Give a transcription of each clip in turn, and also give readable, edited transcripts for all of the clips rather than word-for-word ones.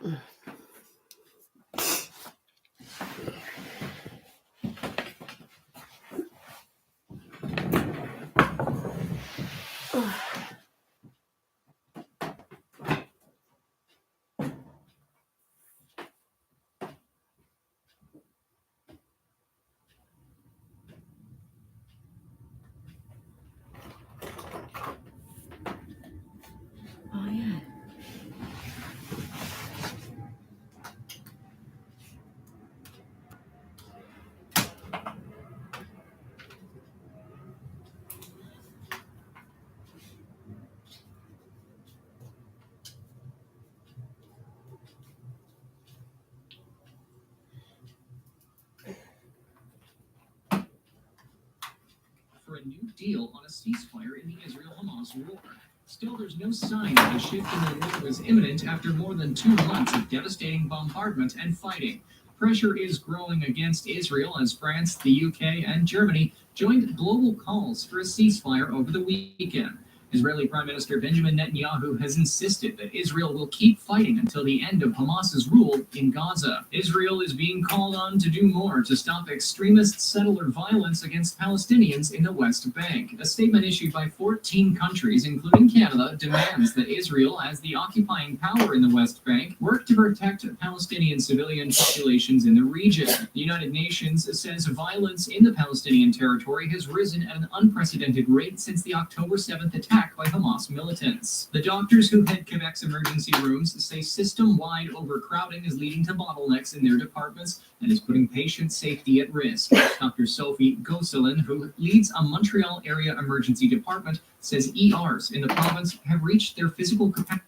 Oh, yeah. For a new deal on a ceasefire in the Israel-Hamas war. Still, there's no sign that a shift in the war was imminent after more than 2 months of devastating bombardment and fighting. Pressure is growing against Israel as France, the UK, and Germany joined global calls for a ceasefire over the weekend. Israeli Prime Minister Benjamin Netanyahu has insisted that Israel will keep fighting until the end of Hamas's rule in Gaza. Israel is being called on to do more to stop extremist settler violence against Palestinians in the West Bank. A statement issued by 14 countries, including Canada, demands that Israel, as the occupying power in the West Bank, work to protect Palestinian civilian populations in the region. The United Nations says violence in the Palestinian territory has risen at an unprecedented rate since the October 7th attack by Hamas militants. The doctors who head Quebec's emergency rooms say system-wide overcrowding is leading to bottlenecks in their departments and is putting patient safety at risk. Dr. Sophie Gosselin, who leads a Montreal area emergency department, says ERs in the province have reached their physical capacity.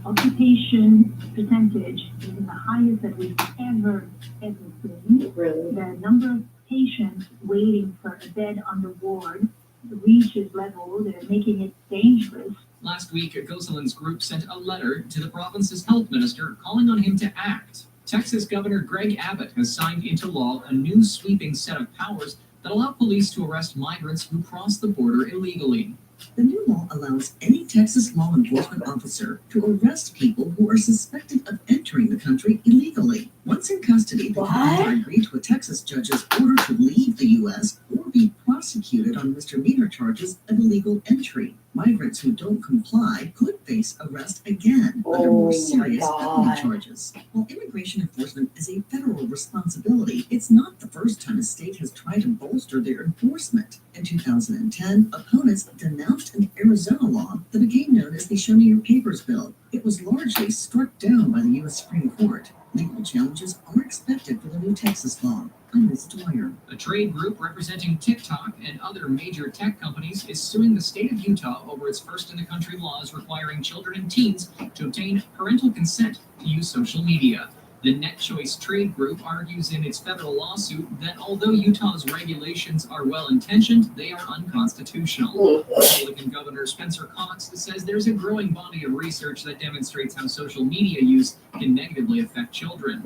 Occupation percentage is the highest that we've ever seen. Really? The number of patients waiting for a bed on the ward reaches level that are making it dangerous. Last week, Gosselin's group sent a letter to the province's health minister calling on him to act. Texas Governor Greg Abbott has signed into law a new sweeping set of powers that allow police to arrest migrants who cross the border illegally. The new law allows any Texas law enforcement officer to arrest people who are suspected of entering the country illegally. Once in custody, they can either agree to a Texas judge's order to leave the U.S. or be prosecuted on misdemeanor charges of illegal entry. Migrants who don't comply could face arrest again under more serious felony charges. While immigration enforcement is a federal responsibility, it's not the first time a state has tried to bolster their enforcement. In 2010, opponents denounced an Arizona law that became known as the Show Me Your Papers bill. It was largely struck down by the U.S. Supreme Court. Legal challenges are expected for the new Texas law. I'm Liz Dwyer. A trade group representing TikTok and other major tech companies is suing the state of Utah over its first-in-the-country laws requiring children and teens to obtain parental consent to use social media. The NetChoice Trade Group argues in its federal lawsuit that although Utah's regulations are well-intentioned, they are unconstitutional. Republican Governor Spencer Cox says there's a growing body of research that demonstrates how social media use can negatively affect children.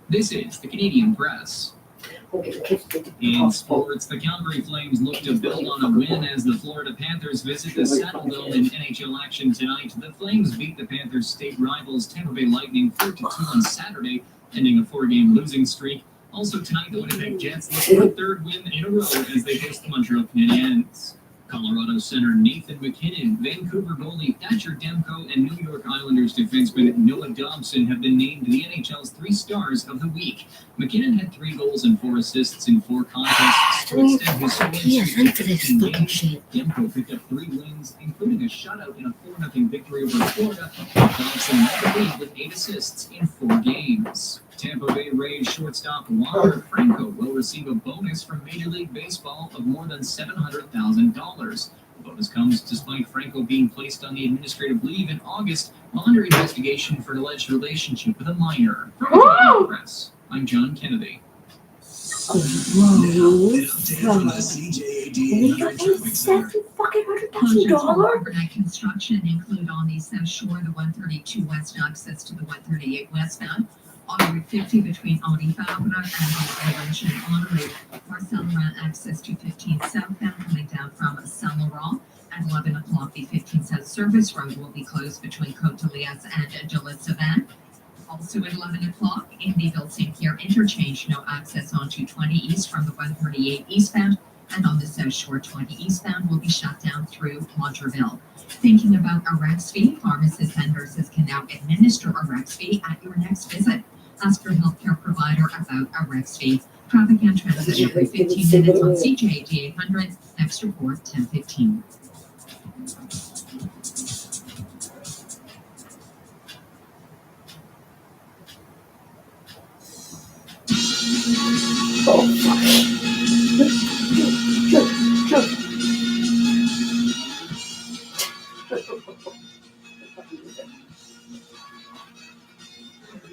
This is the Canadian Press. In sports, the Calgary Flames look to build on a win as the Florida Panthers visit the Saddledome in NHL action tonight. The Flames beat the Panthers' state rivals Tampa Bay Lightning 4-2 on Saturday, ending a 4-game losing streak. Also tonight, the Winnipeg Jets look for a third win in a row as they host the Montreal Canadiens. Colorado center Nathan MacKinnon, Vancouver goalie Thatcher Demko, and New York Islanders defenseman Noah Dobson have been named the NHL's 3 stars of the week. MacKinnon had 3 goals and 4 assists in 4 contests to extend his scoring streak to 15 games. Demko picked up 3 wins, including a shutout in a 4-0 victory over Florida. Dobson led the league with 8 assists in 4 games. Tampa Bay Rays shortstop Wander Franco will receive a bonus from Major League Baseball of more than $700,000. The bonus comes despite Franco being placed on the administrative leave in August while under investigation for an alleged relationship with a minor. From the Press, I'm John Kennedy. $700,000? Overnight construction include on the South Shore, the 132 westbound access to the 138 westbound. On Route 50 between Audi Fabra and the Laurentian on route, Marcel ran access to 15 southbound coming down from Saint-Laurent. At 11 o'clock, the 15 South Service Road will be closed between Côte-de-Liesse and de la Savane. Also at 11 o'clock, in the Ville-Saint-Pierre interchange, no access on 220 east from the 138 eastbound, and on the South Shore 20 eastbound will be shut down through Montreville. Thinking about a REX fee, pharmacists and nurses can now administer a REX fee at your next visit. Ask your healthcare provider about a REX fee. Traffic and transit every 15 minutes on CJD 800. Next report 10:15.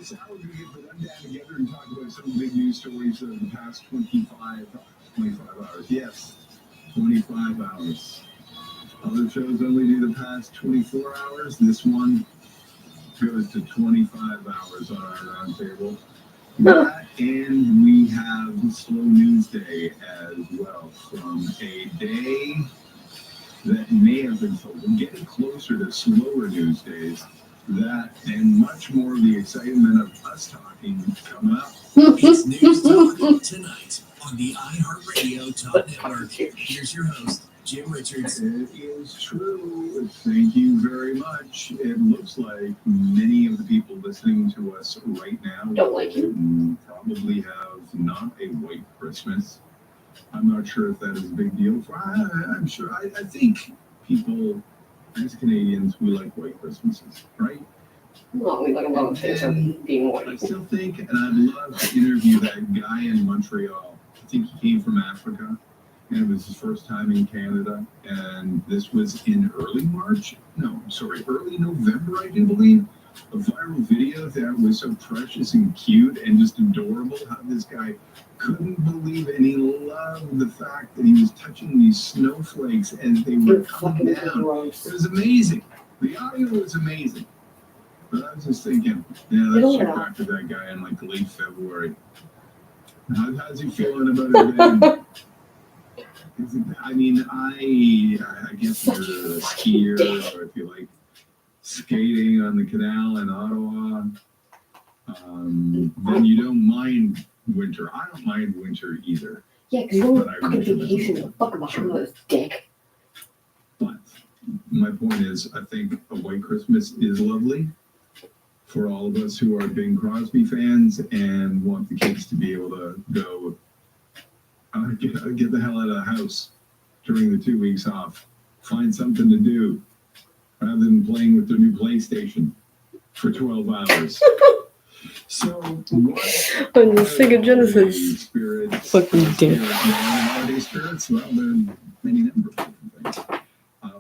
So how are we going to get the rundown together and talk about some of the big news stories of the past 25 hours? Yes, 25 hours. Other shows only do the past 24 hours. This one goes to 25 hours on our roundtable. That, and we have Slow News Day as well, from a day that may have been slow. We're getting closer to slower news days. That and much more of the excitement of us talking coming up. It's News Talk tonight on the iHeartRadio Talk Network. Here's your host, Jim Richards. It is true. Thank you very much. It looks like many of the people listening to us right now Don't like you. probably have not a white Christmas. I'm not sure if that is a big deal. I'm sure. I think people, as Canadians, we like white Christmases, right? Well, we like a lot of things are being I white. still think, and I'd love to interview that guy in Montreal. I think he came from Africa, and it was his first time in Canada. And this was in early November, I do believe. A viral video that was so precious and cute and just adorable. How this guy couldn't believe it, and he loved the fact that he was touching these snowflakes as they were You're coming fucking down. gross. It was amazing. The audio was amazing. But I was just thinking, yeah, You know let's check what? back to that guy in like late February. How's he feeling about it then? I mean, I guess if you're a skier or if you like skating on the canal in Ottawa, then you don't mind winter. I don't mind winter either. Yeah, because you don't But I fucking wish it was vacation in more. the fucking Bahamas, dick. But my point is, I think a white Christmas is lovely for all of us who are Bing Crosby fans and want the kids to be able to go get the hell out of the house during the 2 weeks off. Find something to do rather than playing with their new PlayStation for 12 hours. So, what On the are Sega the Genesis. spirits? Fucking dick. Holiday spirits? Well, there are many number of different things. How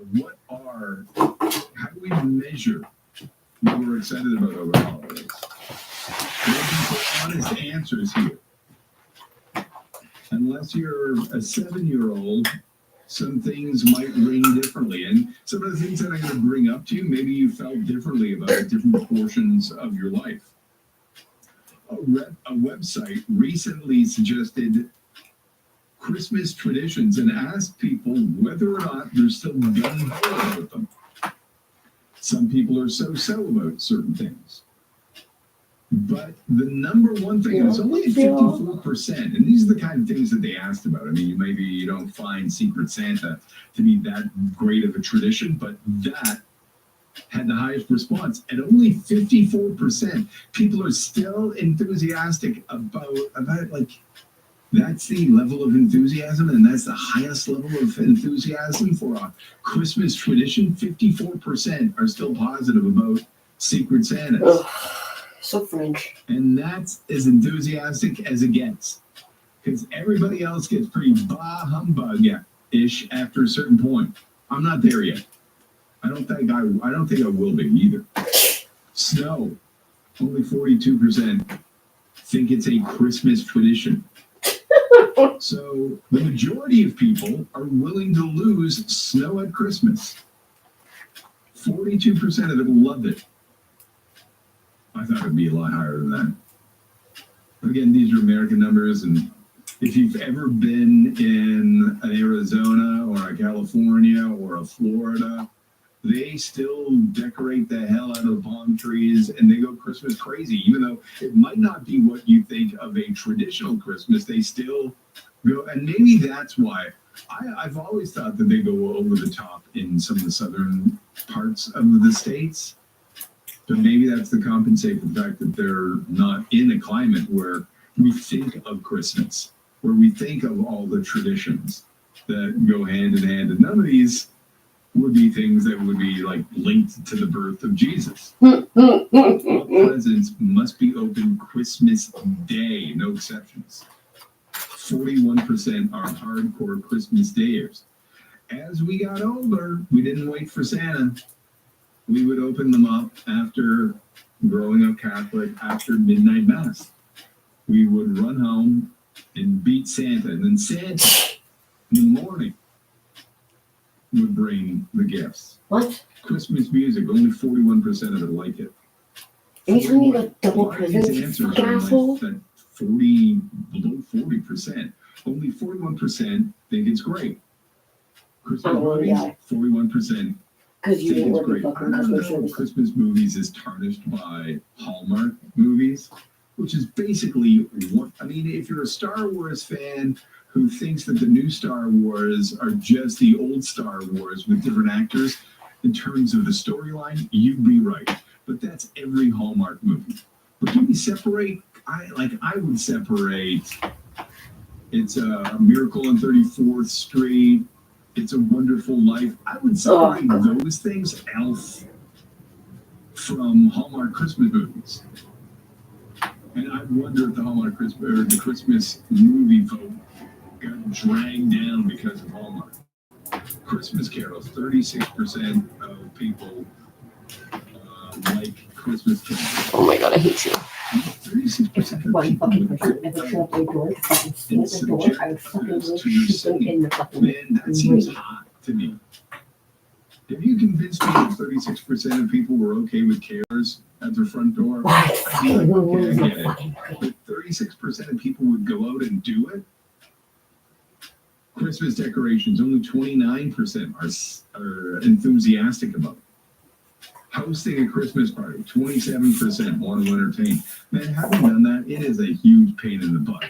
do we measure what we're excited about over the holidays? We're looking for honest answers here. Unless you're a 7-year-old, some things might ring differently. And some of the things that I'm going to bring up to you, maybe you felt differently about at different portions of your life. A website recently suggested Christmas traditions and asked people whether or not they're still gung-ho about them. Some people are so about certain things. But the number one thing, and it's only 54%, and these are the kind of things that they asked about. I mean, maybe you don't find Secret Santa to be that great of a tradition, but that had the highest response. At only 54%, people are still enthusiastic about like, that's the level of enthusiasm, and that's the highest level of enthusiasm for a Christmas tradition. 54% are still positive about Secret Santa. Ugh, so French. And that's as enthusiastic as it gets. Because everybody else gets pretty bah humbug-ish after a certain point. I'm not there yet. I don't think I will be either. Snow, only 42% think it's a Christmas tradition. So the majority of people are willing to lose snow at Christmas. 42% of them love it. I thought it'd be a lot higher than that. Again, these are American numbers, and if you've ever been in an Arizona or a California or a Florida, they still decorate the hell out of palm trees and they go Christmas crazy. Even though it might not be what you think of a traditional Christmas, they still go. And maybe that's why I've always thought that they go over the top in some of the southern parts of the states. But maybe that's to compensate for the fact that they're not in a climate where we think of Christmas, where we think of all the traditions that go hand in hand. And none of these would be things that would be like linked to the birth of Jesus. All presents must be opened Christmas Day, no exceptions. 41% are hardcore Christmas Dayers. As we got older, we didn't wait for Santa. We would open them up after growing up Catholic, after midnight mass. We would run home and beat Santa, and then Santa in the morning would bring the gifts. What? Christmas music, only 41% of it like it. Anytime you got double Why are these presents, you answers fucking are asshole. like that 40, below 40%. Only 41% think it's great. Christmas I'm really movies, glad. 41% Because you think didn't it's work the great. I fucking don't customer know if service. Christmas movies is tarnished by Hallmark movies, which is basically one. I mean, if you're a Star Wars fan who thinks that the new Star Wars are just the old Star Wars with different actors, in terms of the storyline, you'd be right. But that's every Hallmark movie. But can we separate? I would separate. It's a Miracle on 34th Street. It's a Wonderful Life. I would separate God. those things, Elf, from Hallmark Christmas movies. And I wonder if the Hallmark Christmas or the Christmas movie vote got dragged down because of Hallmark. Christmas carols, 36% of people like Christmas carols. Oh my god, I hate you. 36% of One people fucking would person go ever out shut up their door to fucking stand at the door, I would fucking to like your shoot them city. in the fucking Man, that seems brain. hot to me. Have you convinced me that 36% of people were okay with cares at their front door? Why I'd be fucking like, okay, I ruins get my it. fucking brain. But 36% of people would go out and do it. Christmas decorations, only 29% are enthusiastic about it. Hosting a Christmas party, 27% want to entertain. Man, having done that, it is a huge pain in the butt.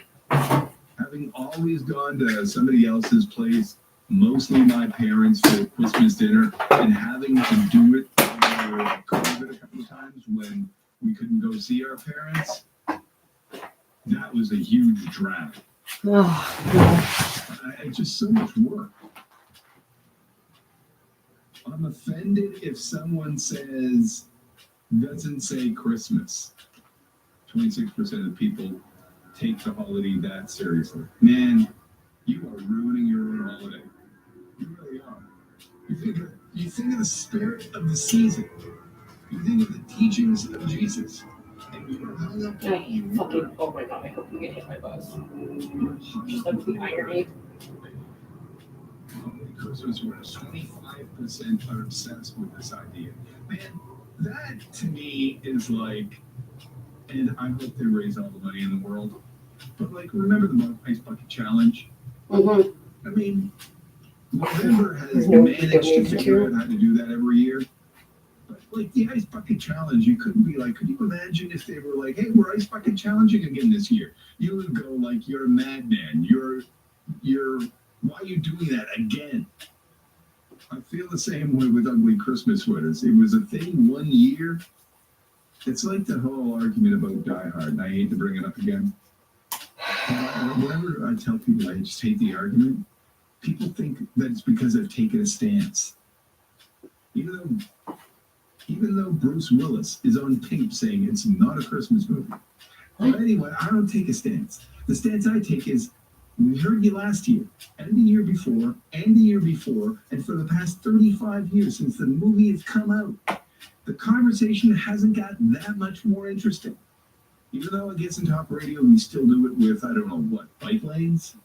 Having always gone to somebody else's place, mostly my parents for Christmas dinner, and having to do it over COVID a couple of times when we couldn't go see our parents, that was a huge drag. It's just so much work. I'm offended if someone doesn't say Christmas. 26% of people take the holiday that seriously. Man, you are ruining your own holiday. You really are. You think of the spirit of the season. You think of the teachings of Jesus. And you are hung up I on fucking, oh my god, I hope you get hit by bus. Just like the irony. Christmas where 25% are obsessed with this idea. Man, that to me is like, and I hope they raise all the money in the world, but like, remember the Ice Bucket Challenge? Mm-hmm. I mean, November has No, managed to donate figure material. out how to do that every year. But like the Ice Bucket Challenge, you couldn't be like, could you imagine if they were like, hey, we're Ice Bucket Challenging again this year? You would go like, you're a madman. You're, why are you doing that again? I feel the same way with ugly Christmas sweaters. It was a thing one year. It's like the whole argument about Die Hard, and I hate to bring it up again. Whenever I tell people I just hate the argument, people think that it's because I've taken a stance. Even though Bruce Willis is on tape saying it's not a Christmas movie. But anyway, I don't take a stance. The stance I take is, we heard you last year, and the year before, and the year before, and for the past 35 years since the movie has come out, the conversation hasn't gotten that much more interesting. Even though it gets in top radio, we still do it with, I don't know what, bike lanes?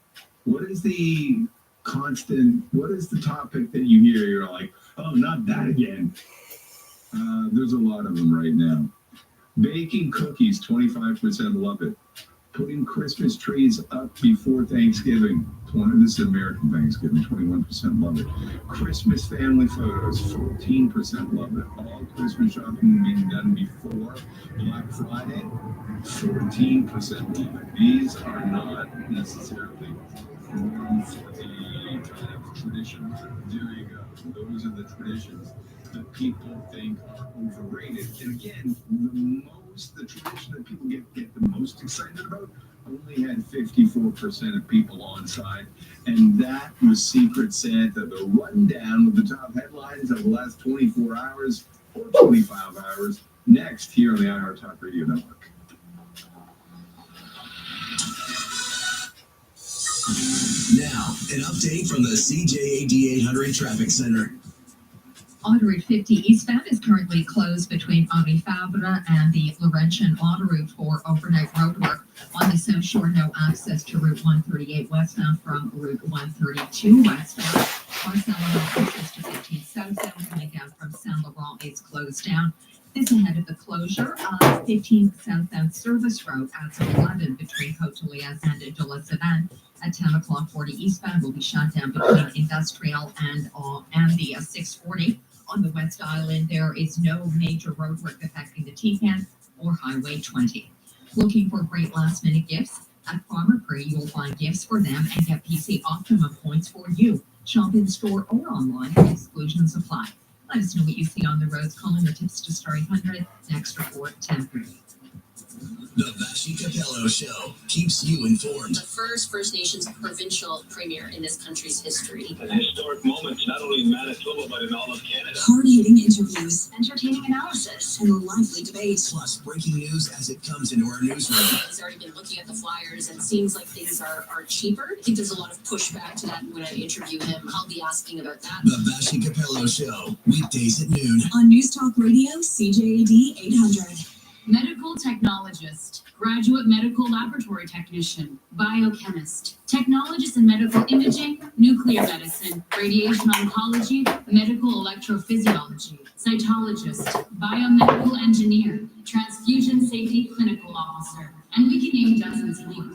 What is the topic that you hear? You're like, oh, not that again. There's a lot of them right now. Baking cookies, 25% love it. putting Christmas trees up before Thanksgiving. This is American Thanksgiving, 21% love it. Christmas family photos, 14% love it. All Christmas shopping being done before Black Friday, 14% love it. These are not necessarily the kind of traditions. There you go. Those are the traditions that people think are overrated. And again, the tradition that people get the most excited about only had 54% of people on side, and that was Secret Santa, the rundown with the top headlines of the last 24 hours or 25 hours, next here on the iHeart Talk Radio Network. Now, an update from the CJAD 800 Traffic Center. Autoroute 50 eastbound is currently closed between Henri Fabre and the Laurentian Autoroute for overnight roadwork. On the South Shore, no access to Route 138 westbound from Route 132 westbound. Marcel access to 15 southbound coming down from Saint Laurent is closed down. This ahead of the closure of 15 southbound service road at 11 between Côte-de-Liesse and de la Savane. At 10 o'clock, 40 eastbound will be shut down between Industrial and the 640. On the West Island, there is no major roadwork affecting the T-Can or Highway 20. Looking for great last-minute gifts? At Farmer Prix, you'll find gifts for them and get PC Optimum points for you. Shop in store or online, exclusions apply. Let us know what you see on the roads. Calling the tips to star 800, next report 10:30. The Vashi Capello Show keeps you informed. The first First Nations provincial premier in this country's history. An historic moment, not only in Manitoba, but in all of Canada. Hard-hitting interviews, entertaining analysis, and lively debates. Plus, breaking news as it comes into our newsroom. He's already been looking at the flyers, and it seems like things are cheaper. I think there's a lot of pushback to that when I interview him. I'll be asking about that. The Vashi Capello Show, weekdays at noon. On News Talk Radio, CJAD 800. Medical technologist, graduate medical laboratory technician, biochemist, technologist in medical imaging, nuclear medicine, radiation oncology, medical electrophysiology, cytologist, biomedical engineer, transfusion safety clinical officer, and we can name dozens more.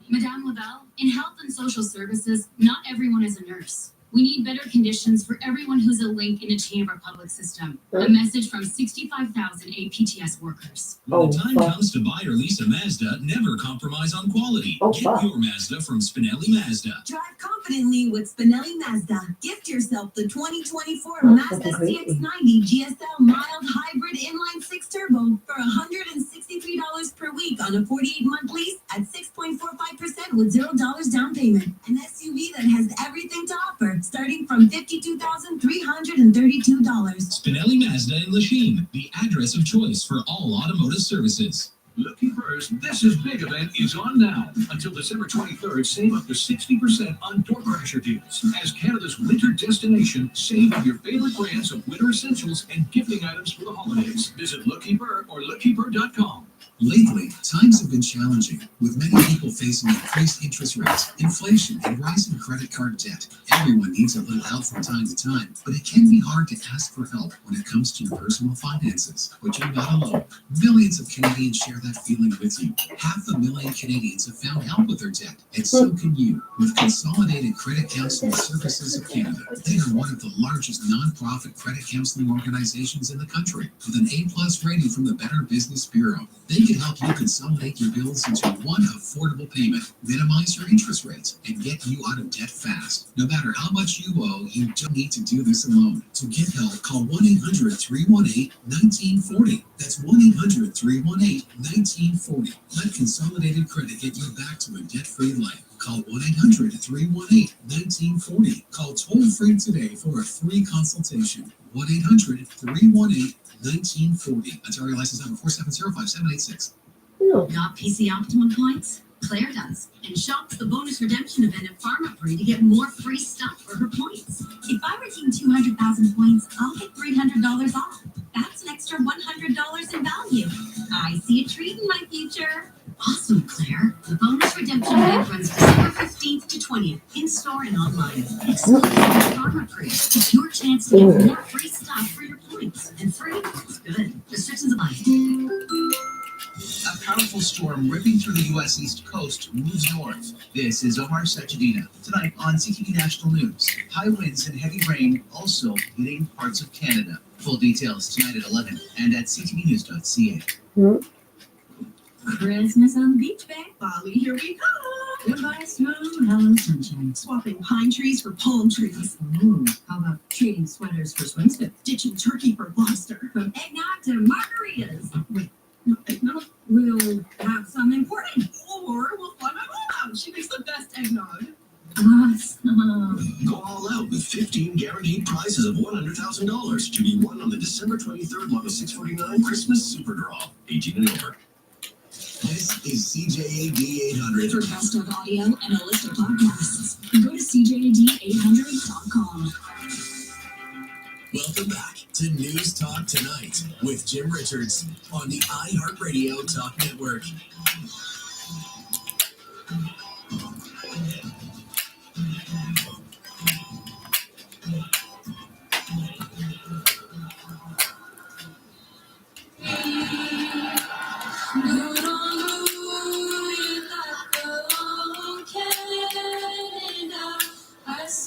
Madame Lavelle, in health and social services, not everyone is a nurse. We need better conditions for everyone who's a link in a chain of our public system. A message from 65,000 APTS workers. When the time comes to buy or lease a Mazda, never compromise on quality. Get your Mazda from Spinelli Mazda. Drive confidently with Spinelli Mazda. Gift yourself the 2024 Mazda CX-90 GSL mild hybrid inline 6 turbo for $163 per week on a 48-month lease at 6.45% with $0 down payment. An SUV that has everything to offer, starting from $52,332. Spinelli Mazda in Lachine, the address of choice for all automotive services. Looking first, this is big event is on now. Until December 23rd, save up to 60% on door crasher deals. As Canada's winter destination, save on your favorite brands of winter essentials and gifting items for the holidays. Visit Lookkeeper or lookkeeper.com. Lately, times have been challenging, with many people facing increased interest rates, inflation, and rising credit card debt. Everyone needs a little help from time to time, but it can be hard to ask for help when it comes to your personal finances. But you're not alone. Millions of Canadians share that feeling with you. 500,000 Canadians have found help with their debt, and so can you. With Consolidated Credit Counseling Services of Canada, they are one of the largest non-profit credit counseling organizations in the country, with an A+ rating from the Better Business Bureau. They can help you consolidate your bills into one affordable payment, minimize your interest rates, and get you out of debt fast. No matter how much you owe, you don't need to do this alone. To get help, call 1-800-318-1940. That's 1-800-318-1940. Let Consolidated Credit get you back to a debt-free life. Call 1-800-318-1940. Call toll-free today for a free consultation. 1-800-318-1940. Ontario license number 4705786. Not PC Optimum points? Claire does, and shops the bonus redemption event at Pharma Prix to get more free stuff for her points. If I redeem 200,000 points, I'll get $300 off. That's an extra $100 in value. I see a treat in my future. Awesome, Claire. The bonus redemption event runs December 15th to 20th, in-store and online. Exclusive at Pharma Prix. It's your chance to get more free stuff for your points. And free is good. Restrictions apply. A powerful powerful storm ripping through the U.S. East Coast moves north. This is Omar Sachedina. Tonight on CTV National News. High winds and heavy rain also hitting parts of Canada. Full details tonight at 11 and at ctvnews.ca. Christmas on the beach, babe. Bali, here we go. Goodbye, snow, hello, sunshine. Swapping pine trees for palm trees. Ooh, how about trading sweaters for swimsuits? Ditching turkey for lobster. From eggnog to margaritas. Wait, no, eggnog? We'll have some imported. Or we'll fly my mom out. She makes the best eggnog. Awesome. Go all out with 15 guaranteed prizes of $100,000 to be won on the December 23rd Lotto 649 Christmas Super Draw. 18 and over. This is CJAD 800. For best of audio and a list of podcasts, go to CJAD800.com. Welcome back to News Talk Tonight with Jim Richards on the iHeartRadio Talk Network. That's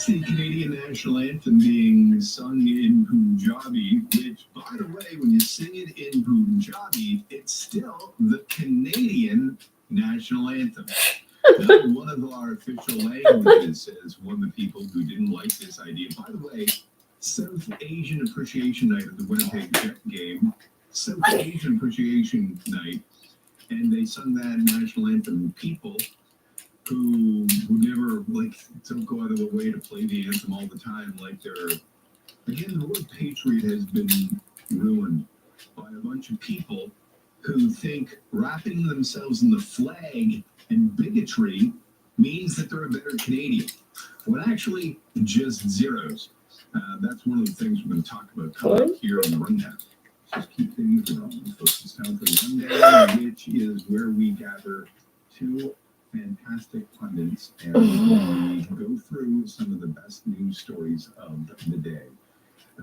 the Canadian national anthem being sung in Punjabi, which, by the way, when you sing it in Punjabi, it's still the Canadian national anthem. Not one of our official languages, says one of the people who didn't like this idea. By the way, South Asian Appreciation Night at the Winnipeg Jet game, South Asian Appreciation Night, and they sung that national anthem. People who would never, like, don't go out of the way to play the anthem all the time, like they're, again, the word patriot has been ruined by a bunch of people who think wrapping themselves in the flag and bigotry means that they're a better Canadian, when actually just zeros. That's one of the things we're going to talk about coming up here on the Rundown. Just keep things rolling, folks. It's time for the Rundown, which is where we gather two fantastic pundits and we go through some of the best news stories of the day.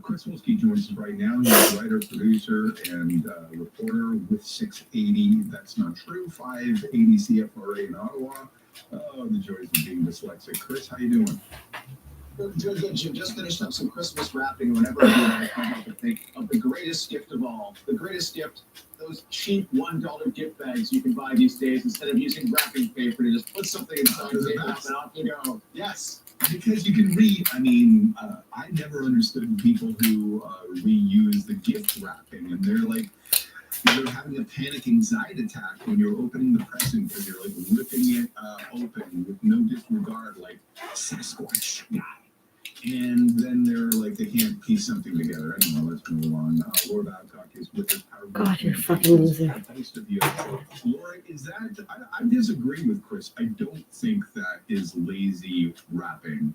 Chris Wolski joins us right now. He's a writer, producer, and reporter with 680 That's Not True, 580 CFRA in Ottawa. Oh, the joys of being dyslexic. Chris, how you doing? Good, Jim. Just finished up some Christmas wrapping. Whenever I come up and think of the greatest gift of all, the greatest gift, those cheap $1 gift bags you can buy these days instead of using wrapping paper to just put something inside and off you go. Yes. Because you can read, I mean, I never understood people who reuse the gift wrapping, and they're like, they're having a panic anxiety attack when you're opening the present because you're like ripping it open with no disregard, like Sasquatch guy. And then they're like, they can't piece something together. Anyway, let's move along. Laura Babcock is with us. God, you're a fucking loser. Nice of you. Laura, is that, I disagree with Chris. I don't think that is lazy wrapping.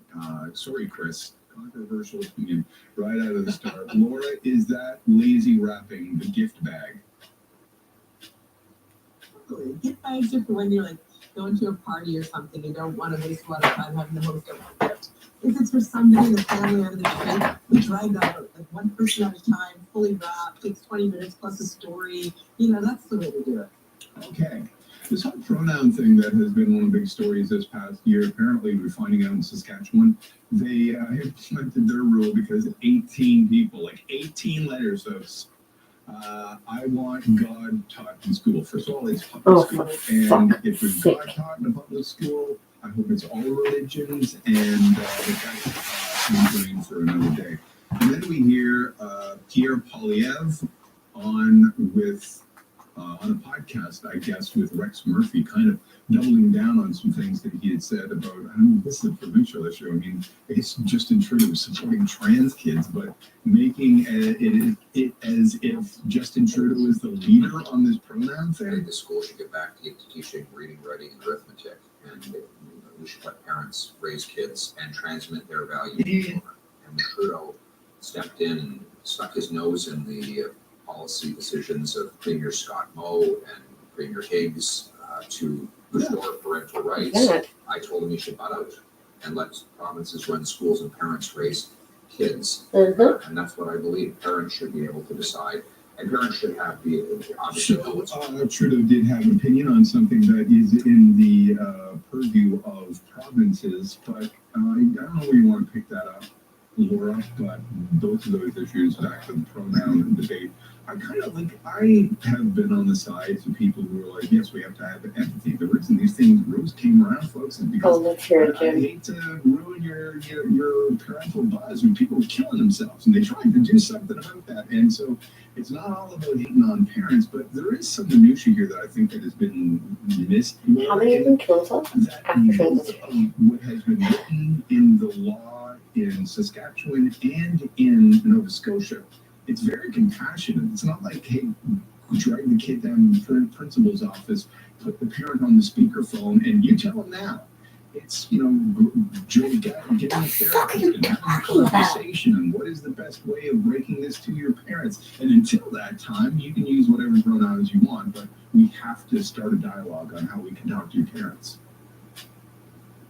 Sorry, Chris. Controversial opinion right out of the start. Laura, is that lazy wrapping the gift bag? Gift bags are for when you're like going to a party or something. You don't want to waste a lot of time having the host open a gift. If it's for somebody in the family or the trade, we drag that out, like one person at a time, fully wrapped, takes 20 minutes plus a story. You know, that's the way to do it. Okay. This whole pronoun thing that has been one of the big stories this past year, apparently we're finding out in Saskatchewan, they implemented their rule because 18 people, like 18 letters of I want God taught in school. First of all, it's public school, and if there's God taught in a public school, I hope it's all religions, and that's something for another day. And then we hear Pierre Poilievre on a podcast, I guess, with Rex Murphy, kind of doubling down on some things that he had said about, I don't know, this is a provincial issue. I mean, it's Justin Trudeau supporting trans kids, but making it as if Justin Trudeau is the leader on this pronoun I thing. think the school should get back to teaching reading, writing, and arithmetic, and we should let parents raise kids and transmit their values. Yeah. And Trudeau stepped in and stuck his nose in the policy decisions of Premier Scott Moe and Premier Higgs to restore parental rights. I told him he should butt out and let provinces run schools and parents raise kids. And that's what I believe. Parents should be able to decide. And parents should have the obviously know what's Trudeau did have an opinion on something that is in the purview of provinces, but I don't know where you want to pick that up, Laura, but both of those issues, back to the pronoun debate, I have been on the sides of people who are like, yes, we have to have empathy. The reason these rules came around, folks, is because let's hear it, I Jim. hate to ruin your parental buzz when people are killing themselves, and they tried to do something about that. And so it's not all about hating on parents, but there is some minutiae here that I think that has been missed. How many of them killed themselves? That both of what has been written in the law in Saskatchewan and in Nova Scotia, it's very compassionate. It's not like, hey, drag the kid down to the principal's office, put the parent on the speakerphone, and you tell them now. It's, getting a therapist and having a conversation and what is the best way of breaking this to your parents. And until that time, you can use whatever pronouns you want, but we have to start a dialogue on how we can talk to your parents.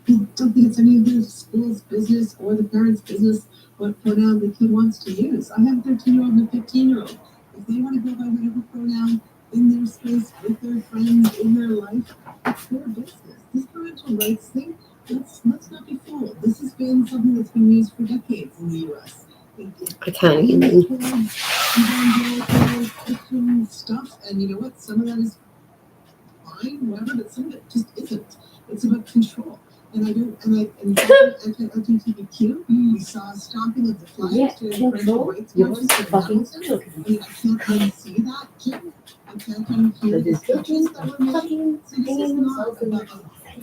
I don't think it's any of the school's business or the parents' business what pronoun the kid wants to use. I have a 13-year-old and a 15-year-old. If they want to go by whatever pronoun in their space, with their friends, in their life, it's their business. This parental rights thing, let's not be fooled. This has been something that's been used for decades in the U.S. Christian stuff, and you know what? Some of that is fine, whatever, but some of it just isn't. It's about control. And LGBTQ, we saw stomping of the flags during parental rights marches in Hamilton. I mean, I can't unsee that, Jim. I can't unsee the judges that were made. So this is not about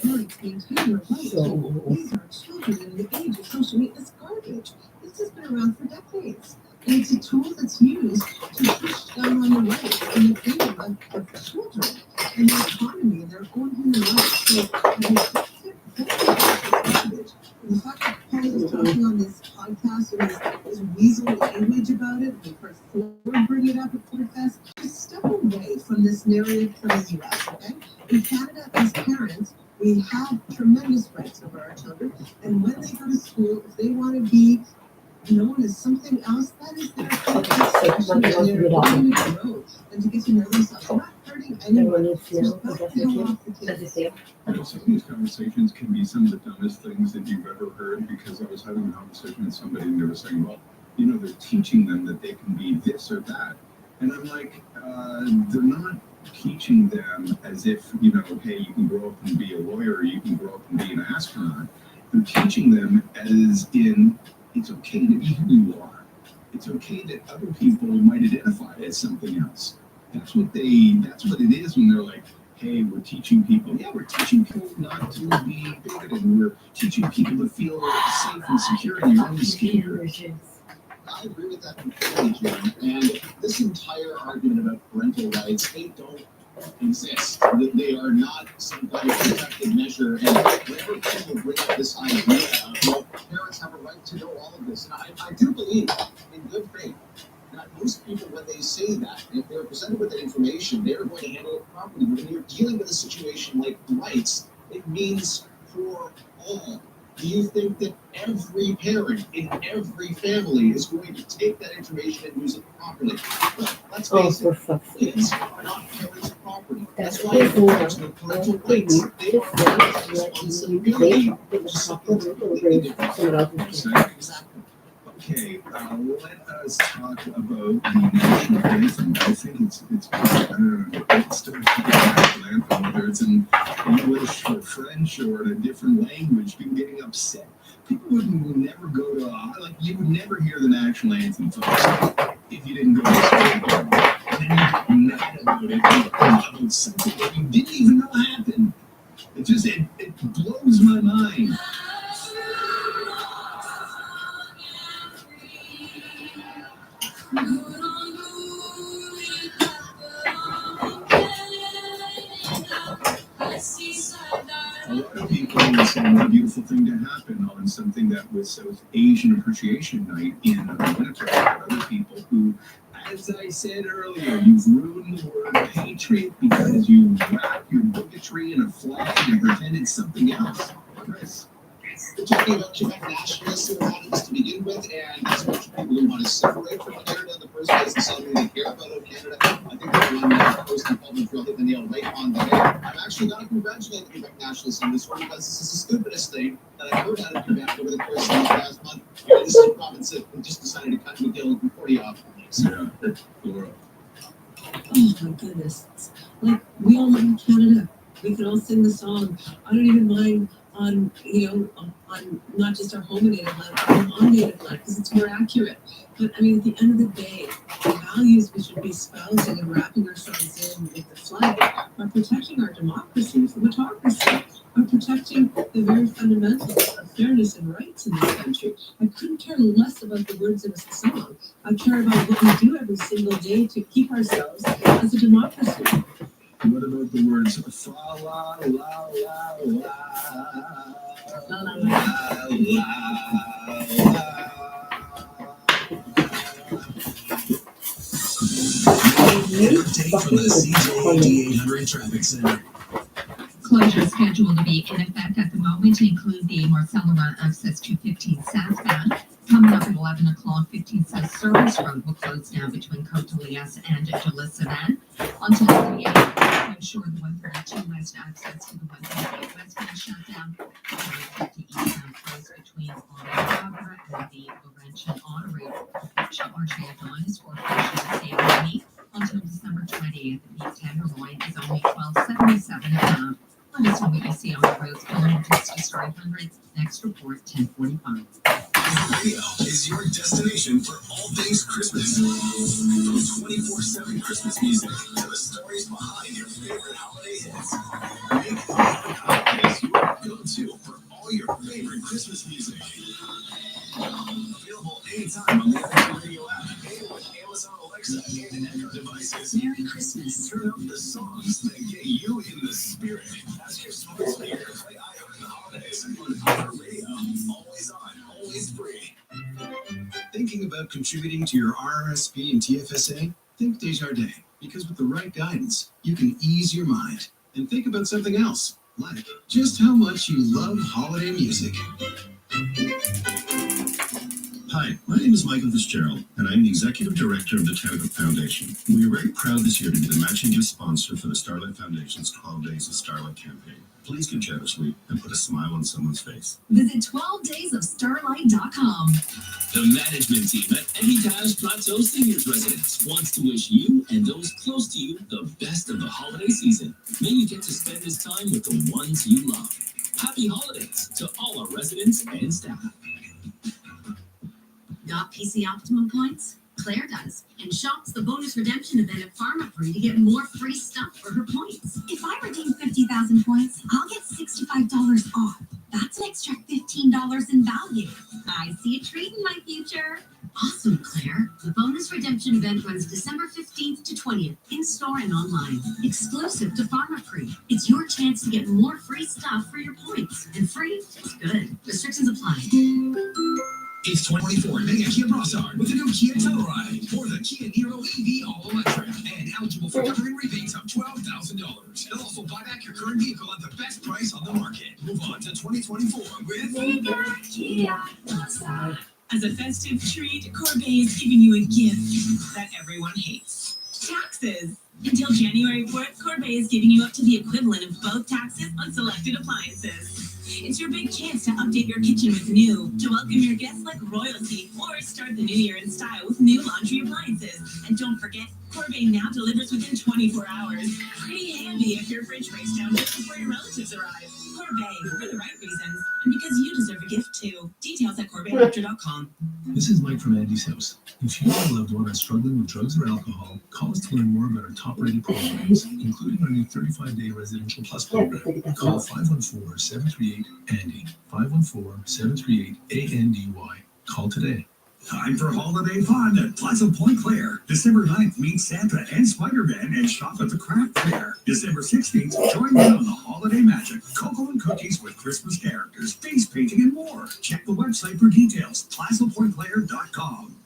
parents maintaining their rights. These are children in the age of social media. It's garbage. This has been around for decades. And it's a tool that's used to push down on the rights and the freedom of children and their autonomy and their own human rights. So, the fact that Paul is talking on this podcast and is weasel language about it, the first Ford bring it up at PodFest, just step away from this narrative from the US, okay? In Canada, as parents, we have tremendous rights over our children, and when they go to school, if they want to be known as something else, that is their expression, and they're going to grow and to get to know themselves. We're not hurting anyone. It's just back the hell off the kids. Some of these conversations can be some of the dumbest things that you've ever heard, because I was having a conversation with somebody and they were saying, well, they're teaching them that they can be this or that. And I'm like, they're not teaching them as if, hey, you can grow up and be a lawyer, or you can grow up and be an astronaut. They're teaching them as in, it's okay to be who you are. It's okay that other people might identify as something else. That's what it is when they're like, hey, we're teaching people. Yeah, we're teaching people not to be bigoted. We're teaching people to feel safe and secure in your own skin. I agree with that completely, Jim. And this entire argument about parental rights, they don't exist. They are not some kind of protected measure. And whenever people bring up this idea of, parents have a right to know all of this, and I do believe, in good faith, that most people, when they say that, if they're presented with that information, they're going to handle it properly. But when you're dealing with a situation like rights, it means for all. Do you think that every parent in every family is going to take that information and use it properly? Well, let's face it, kids are not parents' property. That's why there's no parental rights. They are parents' responsibility, which is something completely different. Exactly. Okay, let us talk about the national anthem. I think it's I don't know, it's still the national anthem, whether it's in English or French or in a different language, people getting upset. People would never go to, you would never hear the national anthem, folks, if you didn't go to school. And then you get mad about it, about something that you didn't even know happened. It blows my mind. A lot of people are saying a beautiful thing to happen on something that was South Asian Appreciation Night in Winnipeg. Other people who, as I said earlier, you've ruined the word patriot because you wrap your bigotry in a flag and pretend it's something else. Chris. We're talking about Quebec nationalists who wanted this to begin with, and there's a bunch of people who want to separate from Canada in the first place and suddenly they care about Canada. I think that one post in public will hit the nail right on the head. I've actually got to congratulate the Quebec nationalists on this one because this is the stupidest thing that I've heard out of Quebec over the course of the past month. And this is a province that just decided to cut McGill and 40 off. Yeah, Laura. Oh my goodness. Like, we all love Canada. We can all sing the song. I don't even mind on, on not just our home and native land, but on native land, because it's more accurate. But I mean, at the end of the day, the values we should be espousing and wrapping ourselves in with the flag are protecting our democracy from autocracy, are protecting the very fundamentals of fairness and rights in this country. I couldn't care less about the words of a song. I care about what we do every single day to keep ourselves as a democracy. What about the words fa la la la la La, la, la Update from the CJAD 800 Traffic Center. Closure scheduled to be in effect at the moment include the Marcel-Laurent access to 15 southbound. Coming up at 11 o'clock, 15 South Service Road will close down between Côte-de-Liesse and de Lissavan. On top of the to ensure the 132 West access to the 138 westbound shutdown. 150 eastbound closed between Ottawa and the Laurentian Auto Route. Charge Adonis for Station State until December 20th. The Tenderloin is only $12.77 a pound. Let us know what you see on the roads. Kilometers to Star 100s. Next report, 10:45. Radio is your destination for all things Christmas. From 24/7 Christmas music to the stories behind your favorite holiday hits. Make Holidays your go-to for all your favorite Christmas music. Available anytime on the Echo Radio app and with Amazon Alexa and Echo devices. Merry Christmas. Turn up the songs that get you in the spirit. Ask your smart speaker to play iHeart in the holidays on iHeart Radio. Always on, always free. Thinking about contributing to your RRSP and TFSA? Think Desjardins, because with the right guidance, you can ease your mind and think about something else, like just how much you love holiday music. Hi, my name is Michael Fitzgerald, and I'm the Executive Director of the Canada Foundation. We are very proud this year to be the matching gift sponsor for the Starlight Foundation's 12 Days of Starlight campaign. Please give Chad a sweet and put a smile on someone's face. Visit 12daysofstarlight.com. The management team at Hermitage Plateau Seniors Residence wants to wish you and those close to you the best of the holiday season. May you get to spend this time with the ones you love. Happy holidays to all our residents and staff. Got PC Optimum points? Claire does, and shops the bonus redemption event at Pharmaprix to get more free stuff for her points. If I redeem 50,000 points, I'll get $65 off. That's an extra $15 in value. I see a treat in my future. Awesome, Claire. The bonus redemption event runs December 15th to 20th, in-store and online. Exclusive to Pharmaprix. It's your chance to get more free stuff for your points. And free is good. Restrictions apply. It's 2024 Mega Kia Brossard with the new Kia Telluride or the Kia Niro EV All-Electric and eligible for government rebates of $12,000. It'll also buy back your current vehicle at the best price on the market. Move on to 2024 with Kia Brossard. As a festive treat, Corbeil is giving you a gift that everyone hates. Taxes. Until January 4th, Corbeil is giving you up to the equivalent of both taxes on selected appliances. It's your big chance to update your kitchen with new, to welcome your guests like royalty, or start the new year in style with new laundry appliances. And don't forget, Corbeil now delivers within 24 hours. Pretty handy if your fridge breaks down just before your relatives arrive. Corbeil, for the right reasons, and because you deserve a gift too. Details at CorbeilElectra.com. This is Mike from Andy's house. If you or a loved one are struggling with drugs or alcohol, call us to learn more about our top-rated programs, including our new 35-day Residential Plus program. Call 514-738-ANDY, 514-738-ANDY. Call today. Time for holiday fun at Plaza Point Claire. December 9th, meet Santa and Spider-Man and shop at the craft fair. December 16th, join in on the holiday magic. Cocoa and cookies with Christmas characters, face painting, and more. Check the website for details, plazapointclaire.com.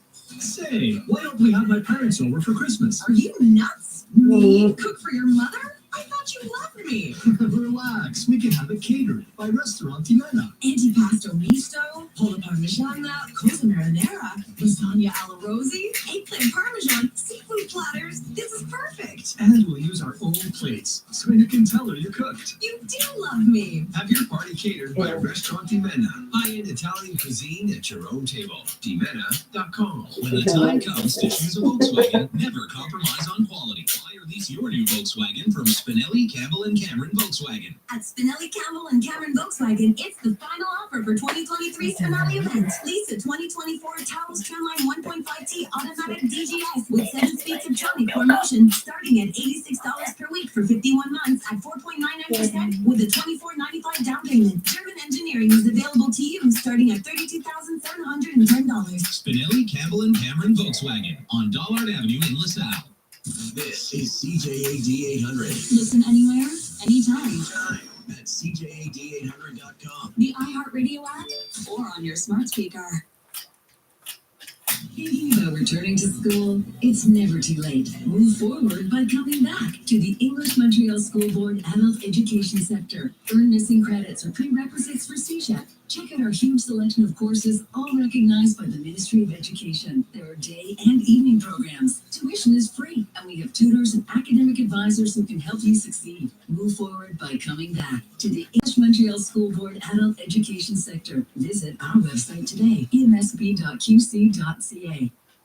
Say, why don't we have my parents over for Christmas? Are you nuts? Me? Cook for your mother? I thought you loved me. Relax. Next, we can have it catered by Restaurant Timena. Antipasto misto, pollo parmigiana, cosa marinara, lasagna alla rosy, eggplant parmesan, seafood platters. This is perfect. And we'll use our own plates, so you can tell her you cooked. You do love me. Have your party catered by Restaurant Timena. High-end Italian cuisine at your own table. Timena.com. When the time comes to choose a Volkswagen, never compromise on quality. Buy or lease your new Volkswagen from Spinelli, Campbell & Cameron Volkswagen. At Spinelli, Campbell & Cameron Volkswagen, it's the final offer for 2023's finale event. Lease a 2024 Taos Trendline 1.5T automatic DGS with 7 speeds of Tronic promotion starting at $86 per week for 51 months at 4.99% with a $24.95 down payment. German engineering is available to you starting at $32,710. Spinelli, Campbell & Cameron Volkswagen on Dollard Avenue in LaSalle. This is CJAD 800. Listen anywhere, anytime. At CJAD800.com. The iHeartRadio app or on your smart speaker. Thinking about returning to school? It's never too late. Move forward by coming back to the English Montreal School Board Adult Education Sector. Earn missing credits or prerequisites for CSHEC. Check out our huge selection of courses, all recognized by the Ministry of Education. There are day and evening programs. Tuition is free, and we have tutors and academic advisors who can help you succeed. Move forward by coming back to the English Montreal School Board Adult Education Sector. Visit our website today, emsb.qc.ca.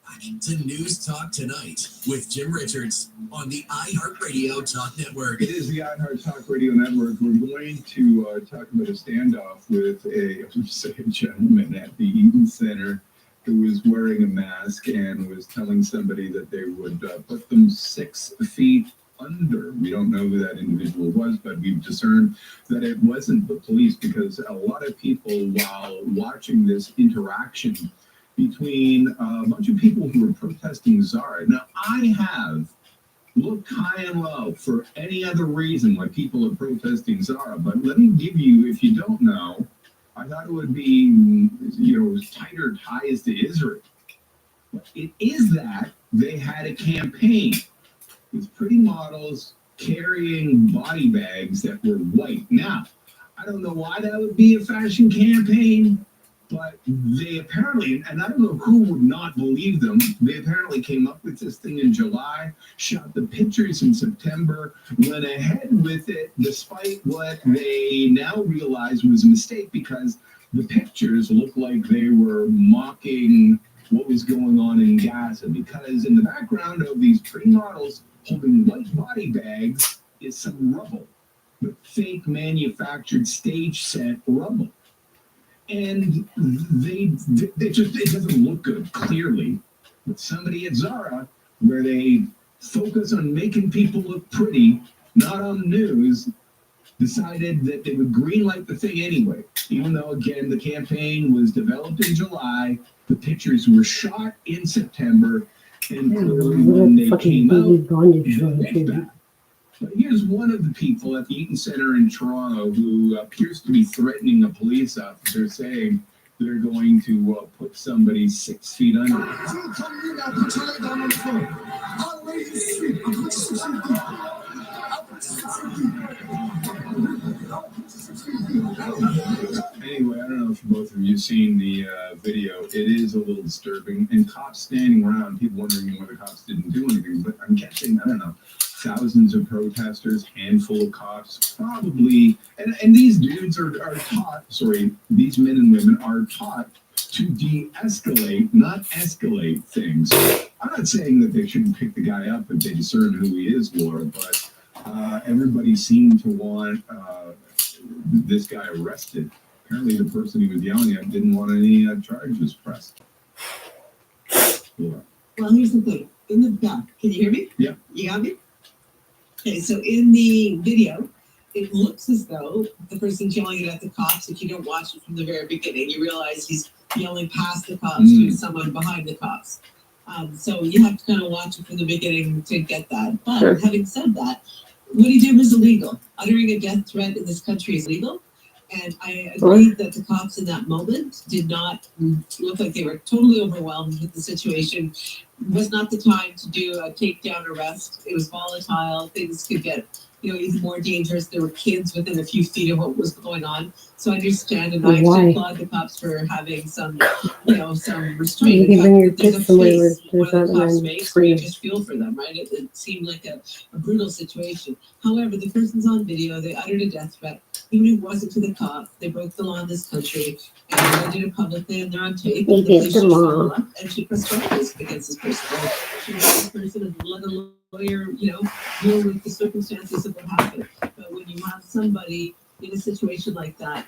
Back to News Talk Tonight with Jim Richards on the iHeartRadio Talk Network. It is the iHeart Talk Radio Network. We're going to talk about a standoff with a gentleman at the Eaton Center who was wearing a mask and was telling somebody that they would put them 6 feet under. We don't know who that individual was, but we've discerned that it wasn't the police because a lot of people, while watching this interaction between a bunch of people who were protesting Zara. Now, I have looked high and low for any other reason why people are protesting Zara, but let me give you, if you don't know, I thought it would be, tighter ties to Israel. But it is that they had a campaign with pretty models carrying body bags that were white. Now, I don't know why that would be a fashion campaign, but they apparently, and I don't know who would not believe them, they apparently came up with this thing in July, shot the pictures in September, went ahead with it, despite what they now realize was a mistake because the pictures looked like they were mocking what was going on in Gaza. Because in the background of these pretty models holding white body bags is some rubble, but fake manufactured stage set rubble. And it doesn't look good, clearly. But somebody at Zara, where they focus on making people look pretty, not on news, decided that they would greenlight the thing anyway. Even though, again, the campaign was developed in July, the pictures were shot in September, and clearly when they came out, it went back. But here's one of the people at the Eaton Center in Toronto who appears to be threatening a police officer, saying they're going to put somebody 6 feet under. Anyway, I don't know if both of you seen the video. It is a little disturbing. And cops standing around, people wondering why the cops didn't do anything. But I'm guessing, I don't know, thousands of protesters, handful of cops, probably. And these dudes are taught, these men and women are taught to de-escalate, not escalate things. I'm not saying that they shouldn't pick the guy up if they discern who he is, Laura, but everybody seemed to want this guy arrested. Apparently the person he was yelling at didn't want any charges pressed. Laura. Well, here's the thing. In the back, can you hear me? Yeah. You got me? Okay, so in the video, it looks as though the person's yelling it at the cops. If you don't watch it from the very beginning, you realize he's yelling past the cops to someone behind the cops. So you have to kind of watch it from the beginning to get that. But having said that, what he did was illegal. Uttering a death threat in this country is legal. And I agree that the cops in that moment did not look like they were totally overwhelmed with the situation. It was not the time to do a takedown arrest. It was volatile. Things could get he's more dangerous. There were kids within a few feet of what was going on. So I understand, and I Why? actually applaud the cops for having some, some restraint. You In can fact, bring your there's a kids somewhere where face, there's one of the not cops' around face, where you screaming. just feel for them, right? It seemed like a brutal situation. However, the person's on video. They uttered a death threat. Even if it wasn't to the cop, they broke the law in this country, and they did it publicly, and they're on tape. They And the did police the just law. followed up, and she pressed charges against this person. She let this person and let a lawyer, deal with the circumstances of what happened. But when you have somebody in a situation like that,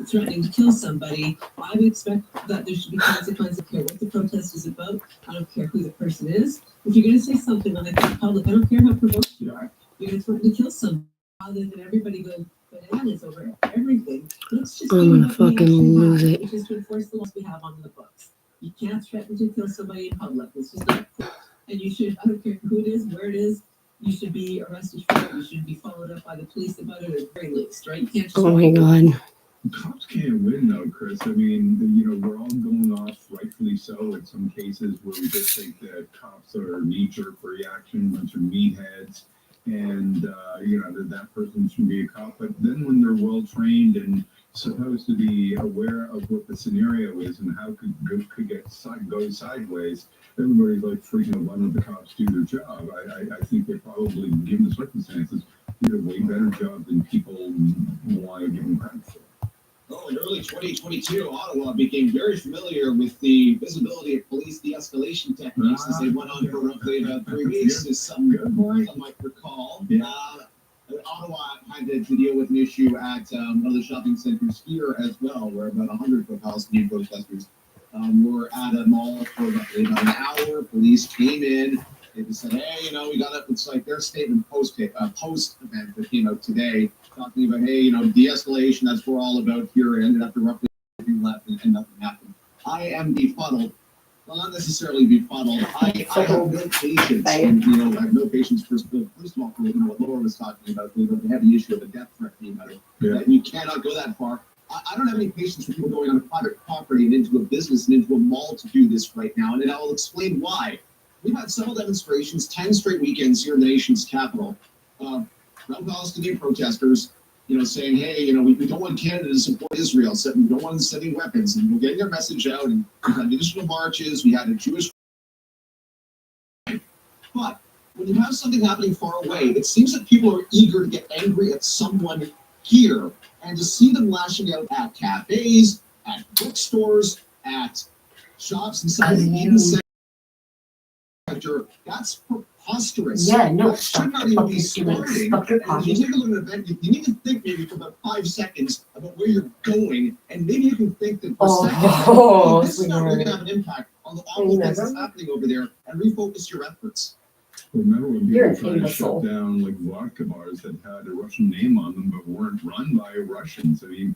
threatening to kill somebody, I would expect that there should be consequences. I don't care what the protest is about. I don't care who the person is. If you're going to say something like that in public, I don't care how provoked you are. You're going to threaten to kill somebody rather than everybody go bananas over everything. Let's just I'm gonna fucking lose it. which is to enforce the laws we have on the books. You can't threaten to kill somebody in public. It's just not cool. And you should, I don't care who it is, where it is, you should be arrested for it. You should be followed up by the police about it at the very least, right? You can't just Oh my god. Cops can't win though, Chris. I mean, we're all going off, rightfully so, in some cases where we just think that cops are knee-jerk reaction, bunch of meatheads, and that person should be a cop. But then when they're well trained and supposed to be aware of what the scenario is and how could go sideways, everybody's like freaking out. Why don't the cops do their job? I think they probably, given the circumstances, did a way better job than people want to give them credit for. Well, in early 2022, Ottawa became very familiar with the visibility of police de-escalation techniques as they went on for roughly about 3 weeks, as some might recall. Ottawa had to deal with an issue at one of the shopping centers here as well, where about 100 Palestinian protesters were at a mall for roughly about an hour. Police came in. They just said, hey, we got up. It's like their statement post event that came out today, talking about, hey, de-escalation, that's what we're all about here. It ended up roughly left and nothing happened. I am befuddled. Well, not necessarily befuddled. I have no patience. And, I have no patience for, first of all, for what Laura was talking about, the heavy issue of a death threat being uttered. Yeah. You cannot go that far. I don't have any patience for people going on a private property and into a business and into a mall to do this right now. And I'll explain why. We've had several demonstrations, 10 straight weekends here in the nation's capital, Palestinian protesters, saying, hey, we don't want Canada to support Israel, so we don't want them sending weapons, and we're getting their message out, and we had additional marches, we had a Jewish. But when you have something happening far away, it seems that people are eager to get angry at someone here, and to see them lashing out at cafes, at bookstores, at shops inside the Eden Center. That's preposterous. Yeah, no, that should not even be starting. Fuck your And if you take a look at an event, you need to think maybe for about 5 seconds about where you're going, and maybe you can think that for a second, hey, this is not really going to have an impact on the awful things that's happening over there, and refocus your efforts. Remember when You're people an tried to shut imbecile. down like vodka bars that had a Russian name on them but weren't run by Russians? I mean,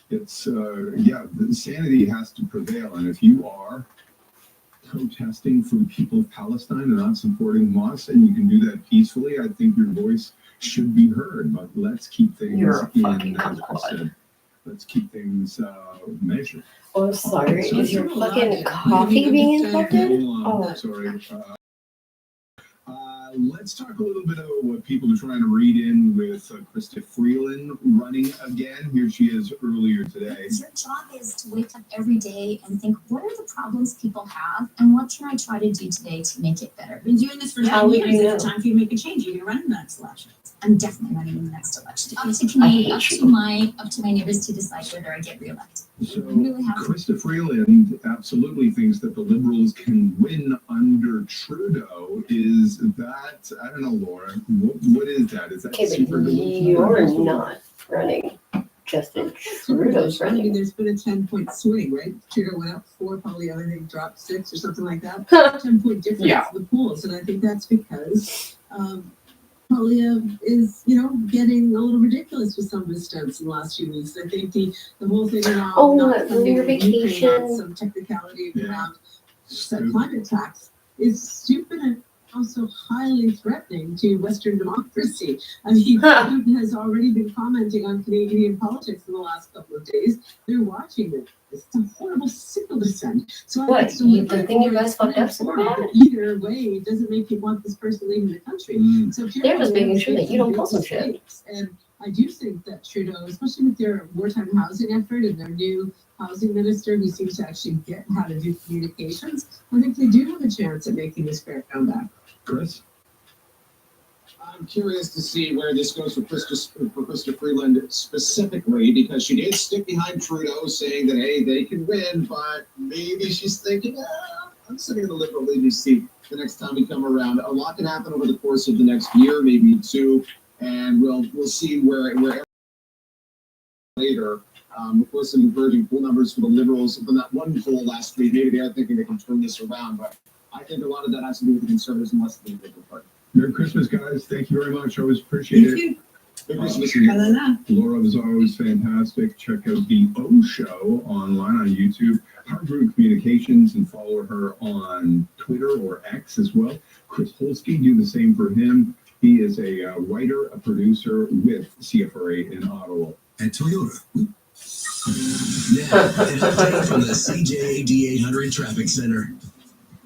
it's the insanity has to prevail, and if you are protesting for the people of Palestine and not supporting Hamas, and you can do that peacefully, I think your voice should be heard. But let's keep things as I said, let's keep things measured. Oh, sorry. Is your fucking coffee being infected? Hold on, sorry. Let's talk a little bit about what people are trying to read in with Krista Freeland running again. Here she is earlier today. Your job is to wake up every day and think, what are the problems people have, and what can I try to do today to make it better? I've been doing this for 10 years. It's time for you to make a change. You're running the next election. I'm definitely running in the next election. Up to my neighbors to decide whether I get reelected. So Really happy. Krista Freeland absolutely thinks that the Liberals can win under Trudeau. Is that, I don't know, Laura, what is that? Is that Okay, super but delusional? you're not running. Justin Trudeau's I mean, running. there's been a 10-point swing, right? Trudeau went up 4, probably the other thing dropped 6 or something like that. 10-point difference Yeah. in the polls, and I think that's because Poilievre is, getting a little ridiculous with some of his stunts in the last few weeks. I think the whole thing around not funding your Ukraine, vacation. some technicality around climate tax is stupid and also highly threatening to Western democracy. I mean, Putin has already been commenting on Canadian politics in the last couple of days. They're watching it. It's a horrible signal to send. So What, so you think you guys fucked up so bad? but either way, it doesn't make you want this person leaving the country. So if you're They're just in the making sure that States, you don't make pull some shit. mistakes. And I do think that Trudeau, especially with their wartime housing effort and their new housing minister who seems to actually get how to do communications, I think they do have a chance at making this fair comeback. Chris? I'm curious to see where this goes for Krista Freeland specifically, because she did stick behind Trudeau, saying that, hey, they can win, but maybe she's thinking, I'm sitting in the Liberal leading seat the next time we come around. A lot can happen over the course of the next year, maybe two, and we'll see where later. Of course, some encouraging poll numbers for the Liberals from that one poll last week. Maybe they are thinking they can turn this around, but I think a lot of that has to do with the Conservatives and less than the Liberal Party. Merry Christmas, guys. Thank you very much. Always appreciate it. Merry Christmas. Laura was always fantastic. Check out the O Show online on YouTube. Harvard Communications, and follow her on Twitter or X as well. Chris Holsky, do the same for him. He is a writer, a producer with CFRA in Ottawa. At Toyota. Now, an update from the CJA D800 Traffic Center.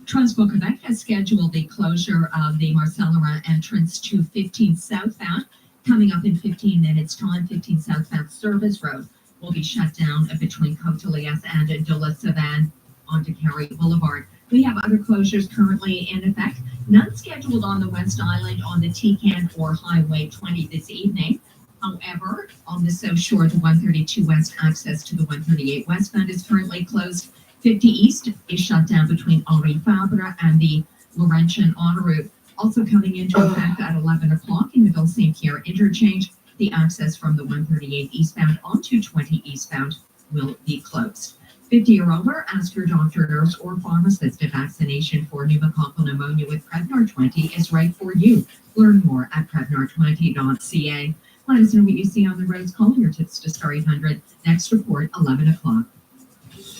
Transport Quebec has scheduled the closure of the Marcel-Laurent entrance to 15 southbound. Coming up in 15 minutes time, 15 southbound service road will be shut down between Côte-de-Liesse and de la Savane onto Carey Boulevard. We have other closures currently in effect, none scheduled on the West Island on the Tecan or Highway 20 this evening. However, on the South Shore, the 132 West access to the 138 westbound is currently closed. 50 East is shut down between Henri Fabre and the Laurentian autoroute. Also coming into effect at 11 o'clock in the Ville-Saint-Pierre interchange, the access from the 138 eastbound onto 20 eastbound will be closed. 50 or over, ask your doctor, nurse, or pharmacist if vaccination for pneumococcal pneumonia with Prevnar 20 is right for you. Learn more at Prevnar20.ca. Let us know what you see on the roads. Call your tips to Star 800. Next report, 11 o'clock.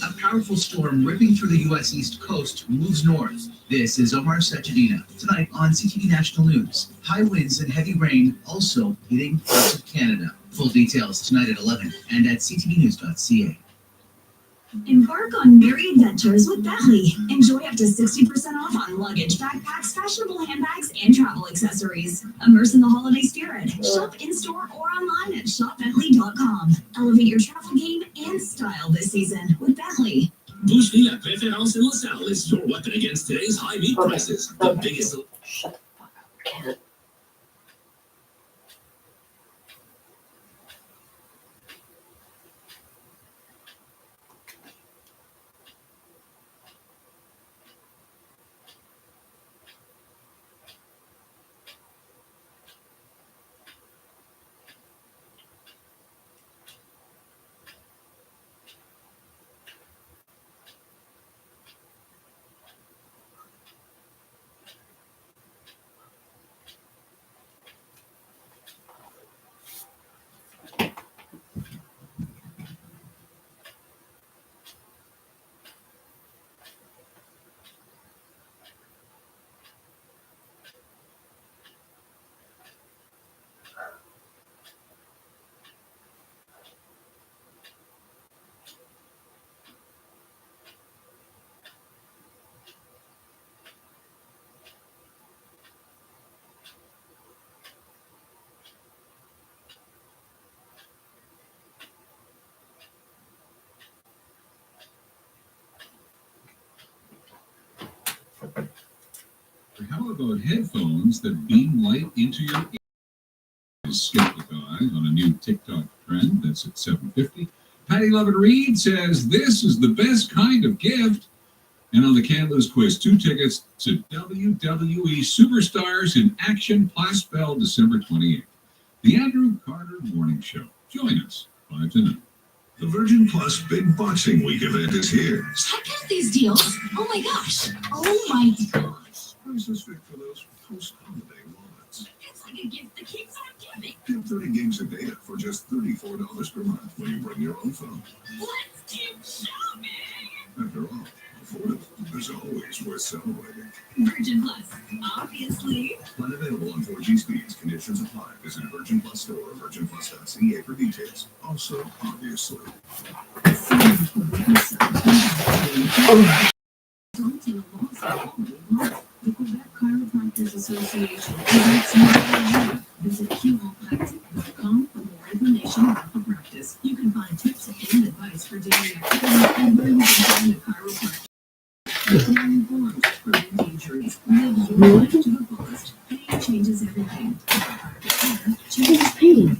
A powerful storm ripping through the U.S. East Coast moves north. This is Omar Sachedina. Tonight on CTV National News. High winds and heavy rain also hitting parts of Canada. Full details tonight at 11 and at ctvnews.ca. Embark on merry adventures with Bentley. Enjoy up to 60% off on luggage, backpacks, fashionable handbags, and travel accessories. Immerse in the holiday spirit. Shop in-store or online at shopbentley.com. Elevate your travel game and style this season with Bentley. Boucherie La Préférence in LaSalle is your weapon against today's high meat prices. The biggest... Shut the fuck up. Can't. How about headphones that beam light into your ears? Skeptical eyes on a new TikTok trend that's at 750. Patty Lovett-Reed says this is the best kind of gift. And on the Canada's quiz, 2 tickets to WWE Superstars in Action, Plaspel, December 28th. The Andrew Carter Morning Show. Join us 5 to 9. The Virgin Plus Big Boxing Week event is here. Check out these deals. Oh my gosh. Oh my gosh. How's this fit for those post-holiday moments? It's like a gift that keeps on giving. Get 30 gigs of data for just $34 per month when you bring your own phone. Let's keep shopping. After all, affordable is always worth celebrating. Virgin Plus, obviously. Plan available on 4G speeds. Conditions apply. Visit a Virgin Plus store or virginplus.ca for details. Also, obviously. The Quebec Chiropractors Association invites you to visit QOPAC.com for more information about the practice. You can find tips and advice for daily activity and where you can find a chiropractor. Stay informed, prevent injuries, live your life to the fullest. Pain changes everything. Chiropractic care changes pain.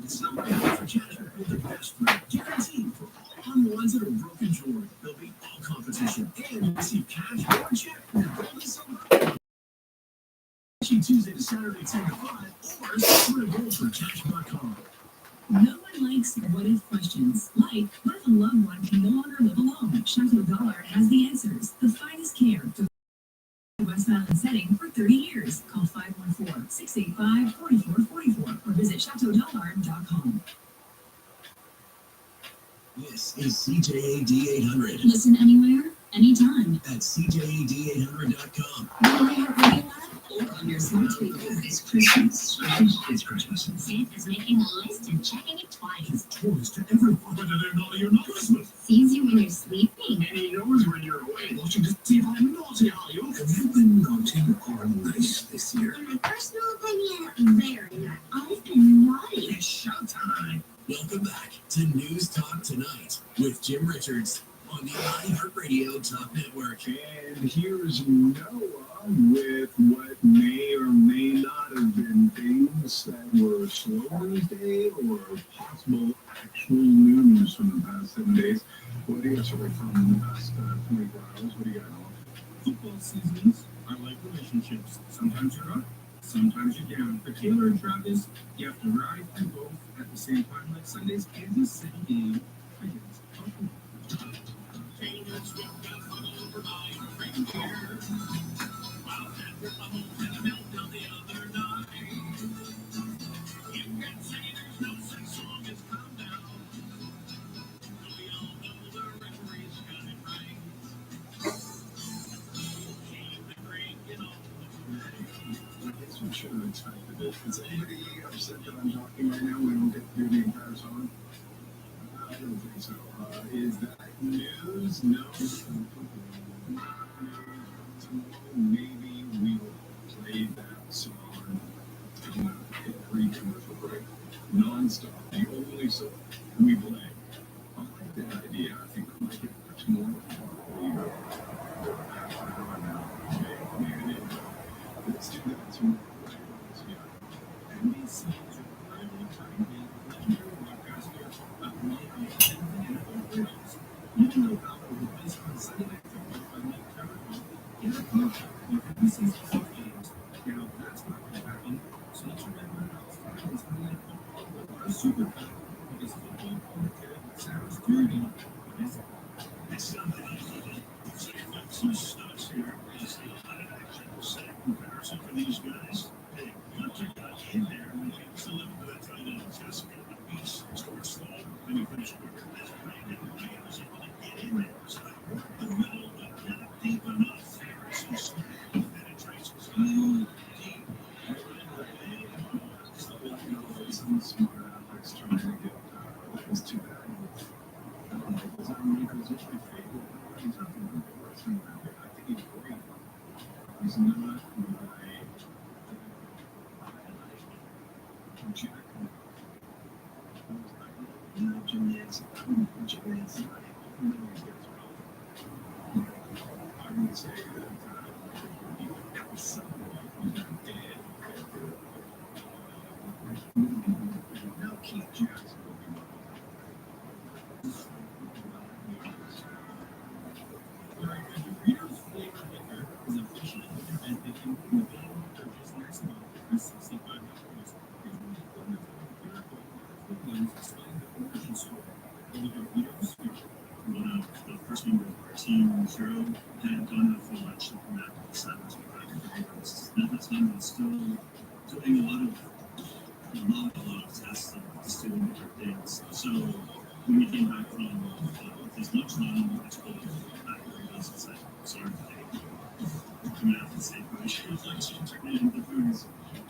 Somebody for Jasper built the best friend guaranteed for all unwanted or broken jewelry. They'll beat all competition and receive cash or check for your gold and silver. Tuesday to Saturday 10 to 5 or support a gold for cash.com. No one likes what if questions. Like, what if a loved one can no longer live alone? Chateau Dollar has the answers. The finest care to West Island setting for 30 years. Call 514-685-4444 or visit chateaudollar.com. This is CJAD 800 Listen anywhere, anytime. at CJAD800.com. iHeartRadio app or on your smart speaker. It's Christmas. It's Christmas. Santa's making a list and checking it twice. Toys to everyone, whether they're naughty or not Christmas. Sees you when you're sleeping. And he knows when you're away, watching to see if I'm naughty, are you? Have you been naughty or nice this year? In my personal opinion, very nice. I've been naughty. It's showtime. Welcome back to News Talk Tonight with Jim Richards on the iHeartRadio Talk Network. And here's Noah with what may or may not have been things that were slow news day or possible actual news from the past 7 days. What do you got from the past 24 hours? What do you got, Noah? Football seasons are like relationships. Sometimes you're up, sometimes you're down. For Taylor and Travis, you have to ride through both at the same time. Like Sunday's Kansas City game against Oklahoma. I should have expected it. Is anybody upset that I'm talking right now? We don't get through the entire song? I don't think so. Is that news? No. Maybe we will play that song every commercial break, non-stop. The only song we play. I like that idea. I think I like it much more. Let's do that tomorrow. NBC is reportedly targeting legendary broadcaster of May NFL players. Even though Bauer was based on Sunday Night Football by Mike Tirico, he had a contract with NBC's Football games. Now, that's not going to happen, so let's remember how fun Sunday Night Football was a super fun because football commentator Sarah Stewart is It's Sunday Night Football. So you've got two studs here. You see a lot of action. Set comparison for these guys. Hey, Hunter got in there and he was delivered to that tight end. Jessica Beast scored slow. Then he finished quicker. That's great. And he was able to get in there. So the middle, but not deep enough. Harrison Smith penetrates too deep. Some smart athletes trying to get that was too bad. I don't know. Was that Michael's issue? He's not going to be worse than that. I think he's great. He's not my Jack. Jim Nance. Jim Nance. I would say that now Keith Jackson will be one. Alright, the Doritos Flavor Liquor is officially invented and will be purchased next month for $65. It's one of the miracle ones displaying the origin story of the Doritos future. Well, the first member of our team, Zero, had done a full lunch and that silence behind the Doritos. At the time, it's still doing a lot of tests and still doing different things. So when we came back from this much long back to the bus, it's like, sorry, today. I'm gonna have to say, I should have like checked the foods.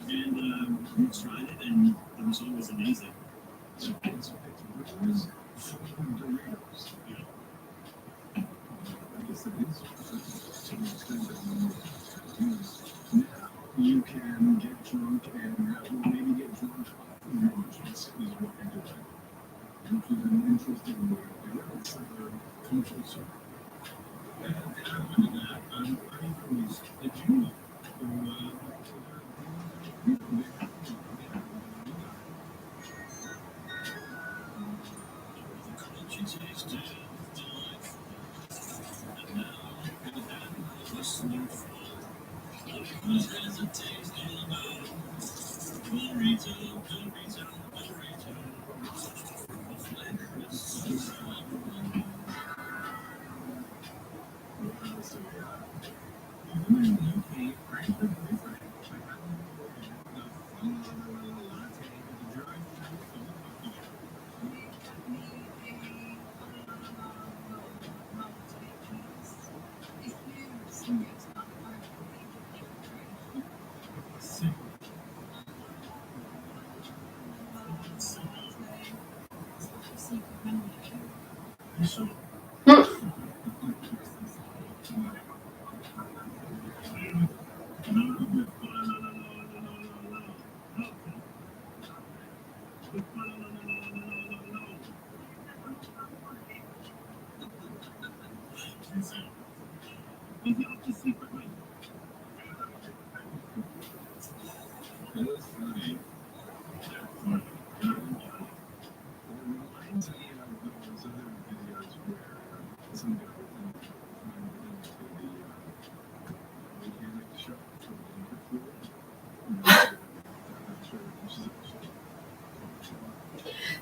And we tried it, and the result was amazing. So it's Doritos. Yeah. I guess it is to the extent that now you can get drunk and maybe get drunk off of emojis is what you're doing. Which is an interesting way to do it. It's like a cultural circle. And I wanted that. I think it was the Juno who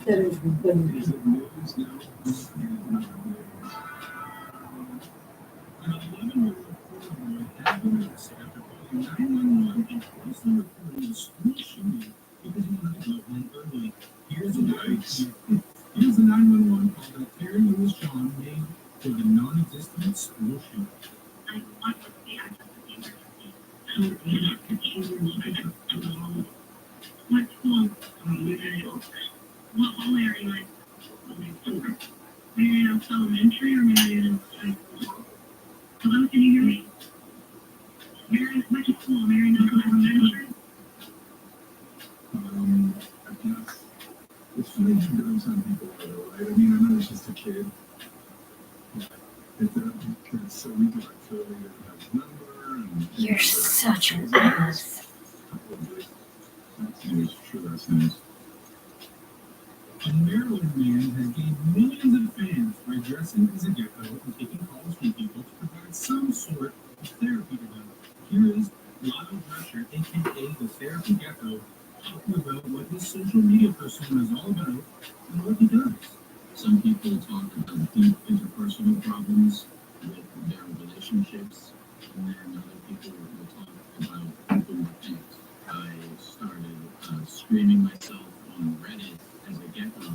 That is funny. Is it news now? An 11-year-old poor boy had been arrested after calling 911 and falsely reporting a school shooting because he wanted to go home early. Here's a 911 call that Terry Lewis John made for the non-existent school shooting. I want to be at the emergency. I would be at the emergency. What school? What hall are you in? Marion Oaks Elementary or Marion Oaks High School? Hello, can you hear me? Marion, which school? Marion Oaks Elementary? I guess it's funny to know some people are right. I mean, I know it's just a kid. But so we do like Philly and have his number and You're such an ass. That's news. Sure, that's news. A Maryland man has gained millions of fans by dressing as a gecko and taking calls from people to provide some sort of therapy to them. Here is Lotto Drescher, aka the Therapy Gecko, talking about what his social media persona is all about and what he does. Some people talk about deep interpersonal problems with their relationships, and then other people will talk about open things. I started streaming myself on Reddit as a gecko,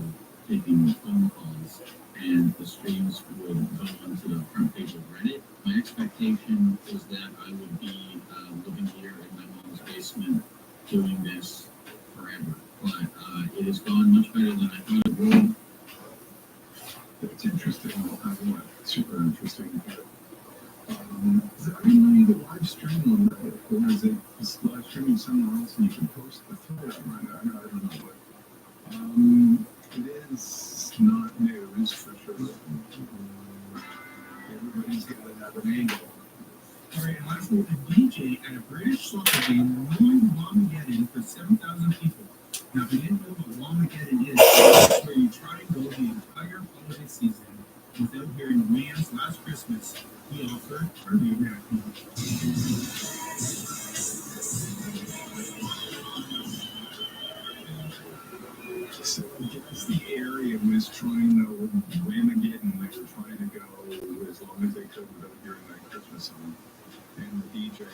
taking phone calls, and the streams would go onto the front page of Reddit. My expectation was that I would be living here in my mom's basement doing this forever, but it has gone much better than I thought it would. That's interesting. Super interesting. I didn't know you could live stream on Reddit, or is it just live streaming somewhere else and you can post the thread on Reddit? I don't know what. It is not news for sure. Everybody's got to have an angle. All right, lastly, a DJ at a British soccer game ruined Wamageddon for 7,000 people. Now, if you didn't know what Wamageddon is, it's where you try to go the entire holiday season without hearing Wham's Last Christmas. We offer our new reaction. So I guess the area was trying to Whamageddon. They were trying to go as long as they could without hearing that Christmas song. And the DJ at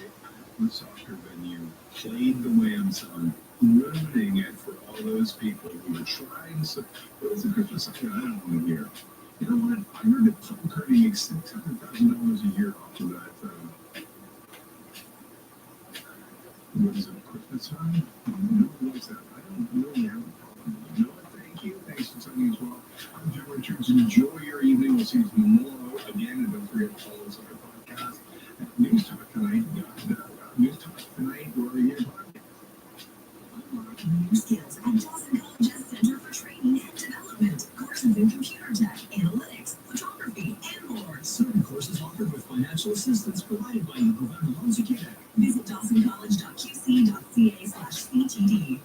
the soccer venue played the Wham song, ruining it for all those those people who are trying to. What is a Christmas song I don't want to hear? You know what? I heard that Paul McCartney makes $600,000 a year off of that. What is it, a Christmas song? What is that? I don't really have a problem. You know what? Thank you. Thanks for telling me as well. I'm Jim Richards. Enjoy your evening. We'll see you tomorrow again. And don't forget to follow us on our podcast at News Talk Tonight. News Talk Tonight, wherever you get podcast. New skills at Dawson College's Center for Training and Development. Courses in computer tech, analytics, photography, and more. Certain courses offered with financial assistance provided by November Loans Academy. Visit dawsoncollege.qc.ca/CTD.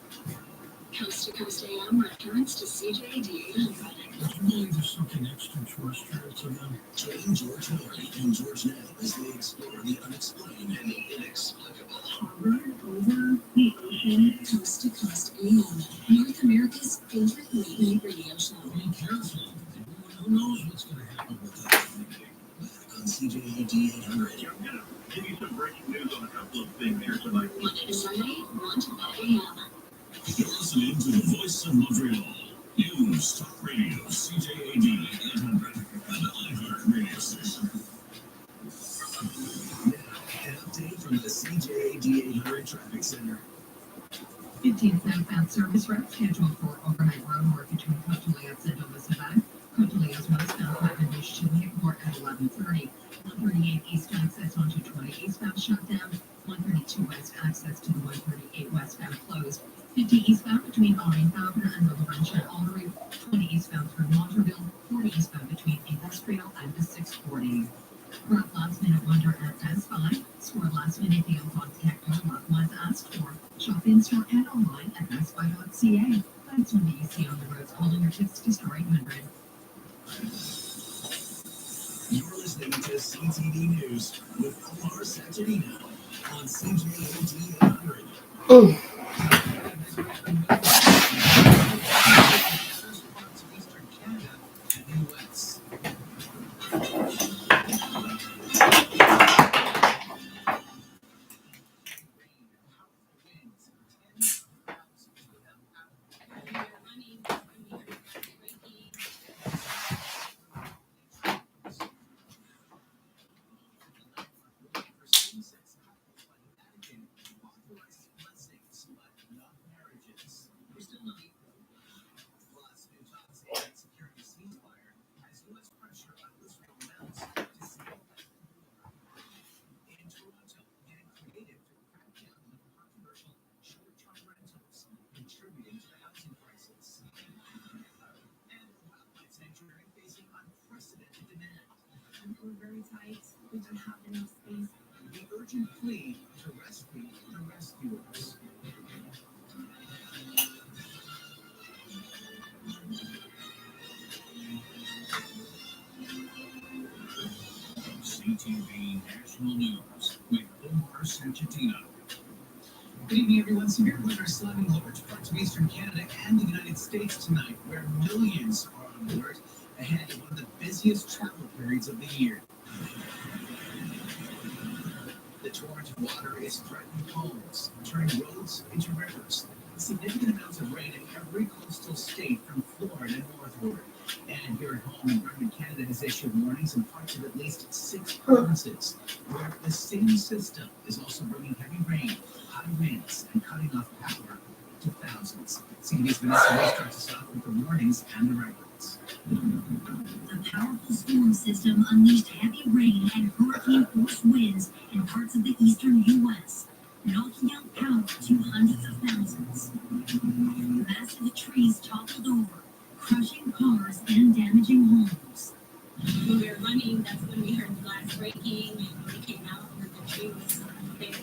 Coast to Coast AM returns to CJAD 800. Would you believe there's something extraterrestrial to them? Join George Norrie and George Knapp as they explore the unexplained and the inexplicable. Hovered over the ocean. Coast to Coast AM, North America's favorite late night radio show. Be careful. Who knows what's going to happen with that? Back on CJAD 800. I'm going to give you some breaking news on a couple of things here tonight. Monday to Sunday, 1 to 5 a.m. You're listening to the Voice of Montreal. News Talk Radio, CJAD 800, and iHeart Radio Station. Now, an update from the CJAD 800 Traffic Center. 15 southbound service route scheduled for overnight road work between Cotulias and Domasabat. Cotulias westbound 5 and Chili Port at 11:30. 138 east access onto 20 eastbound shut down. 132 west access to the 138 westbound closed. 50 eastbound between Henri-Favre and the Laurentian Artery. 20 eastbound through Montreville. 40 eastbound between Industrial and the 640. Brought last minute wonder at S5. Scored last minute deals on Tecno. Love was asked for. Shop in store and online at bestbuy.ca. That's when you see on the roads holding your tips to Store 800. You're listening to CTV News with Omar Santanina on CJAD 800. Eastern Canada and the US. We're very tight. We don't have enough space. The urgent plea to rescue the rescuers. CTV National News with Omar Sanchatina. Good evening, everyone. Severe weather slamming large parts of eastern Canada and the United States tonight, where millions are on alert ahead of one of the busiest travel periods of the year. The torrent of water is threatening homes, turning roads into rivers. Significant amounts of rain in every coastal state from Florida northward. And here at home, Environment Canada has issued warnings in parts of at least 6 provinces, where the same system is also bringing heavy rain, high winds, and cutting off power to thousands. CTV's Vanessa Ray starts us off with the warnings and the records. The powerful storm system unleashed heavy rain and hurricane-force winds in parts of the eastern U.S., knocking out power to hundreds of thousands. Massive trees toppled over, crushing cars and damaging homes. When we were running, that's when we heard glass breaking, and we came out and the tree was big.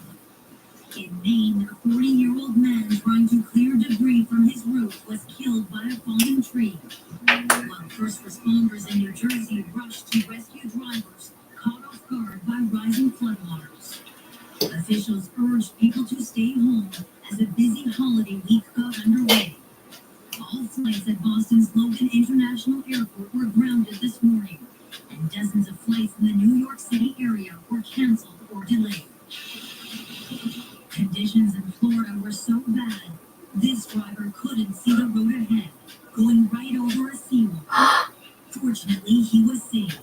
In Maine, a 40-year-old man trying to clear debris from his roof was killed by a falling tree. While first responders in New Jersey rushed to rescue drivers caught off guard by rising floodwaters. Officials urged people to stay home as a busy holiday week got underway. All flights at Boston's Logan International Airport were grounded this morning, and dozens of flights in the New York City area were canceled or delayed. Conditions in Florida were so bad, this driver couldn't see the Fortunately, he was saved.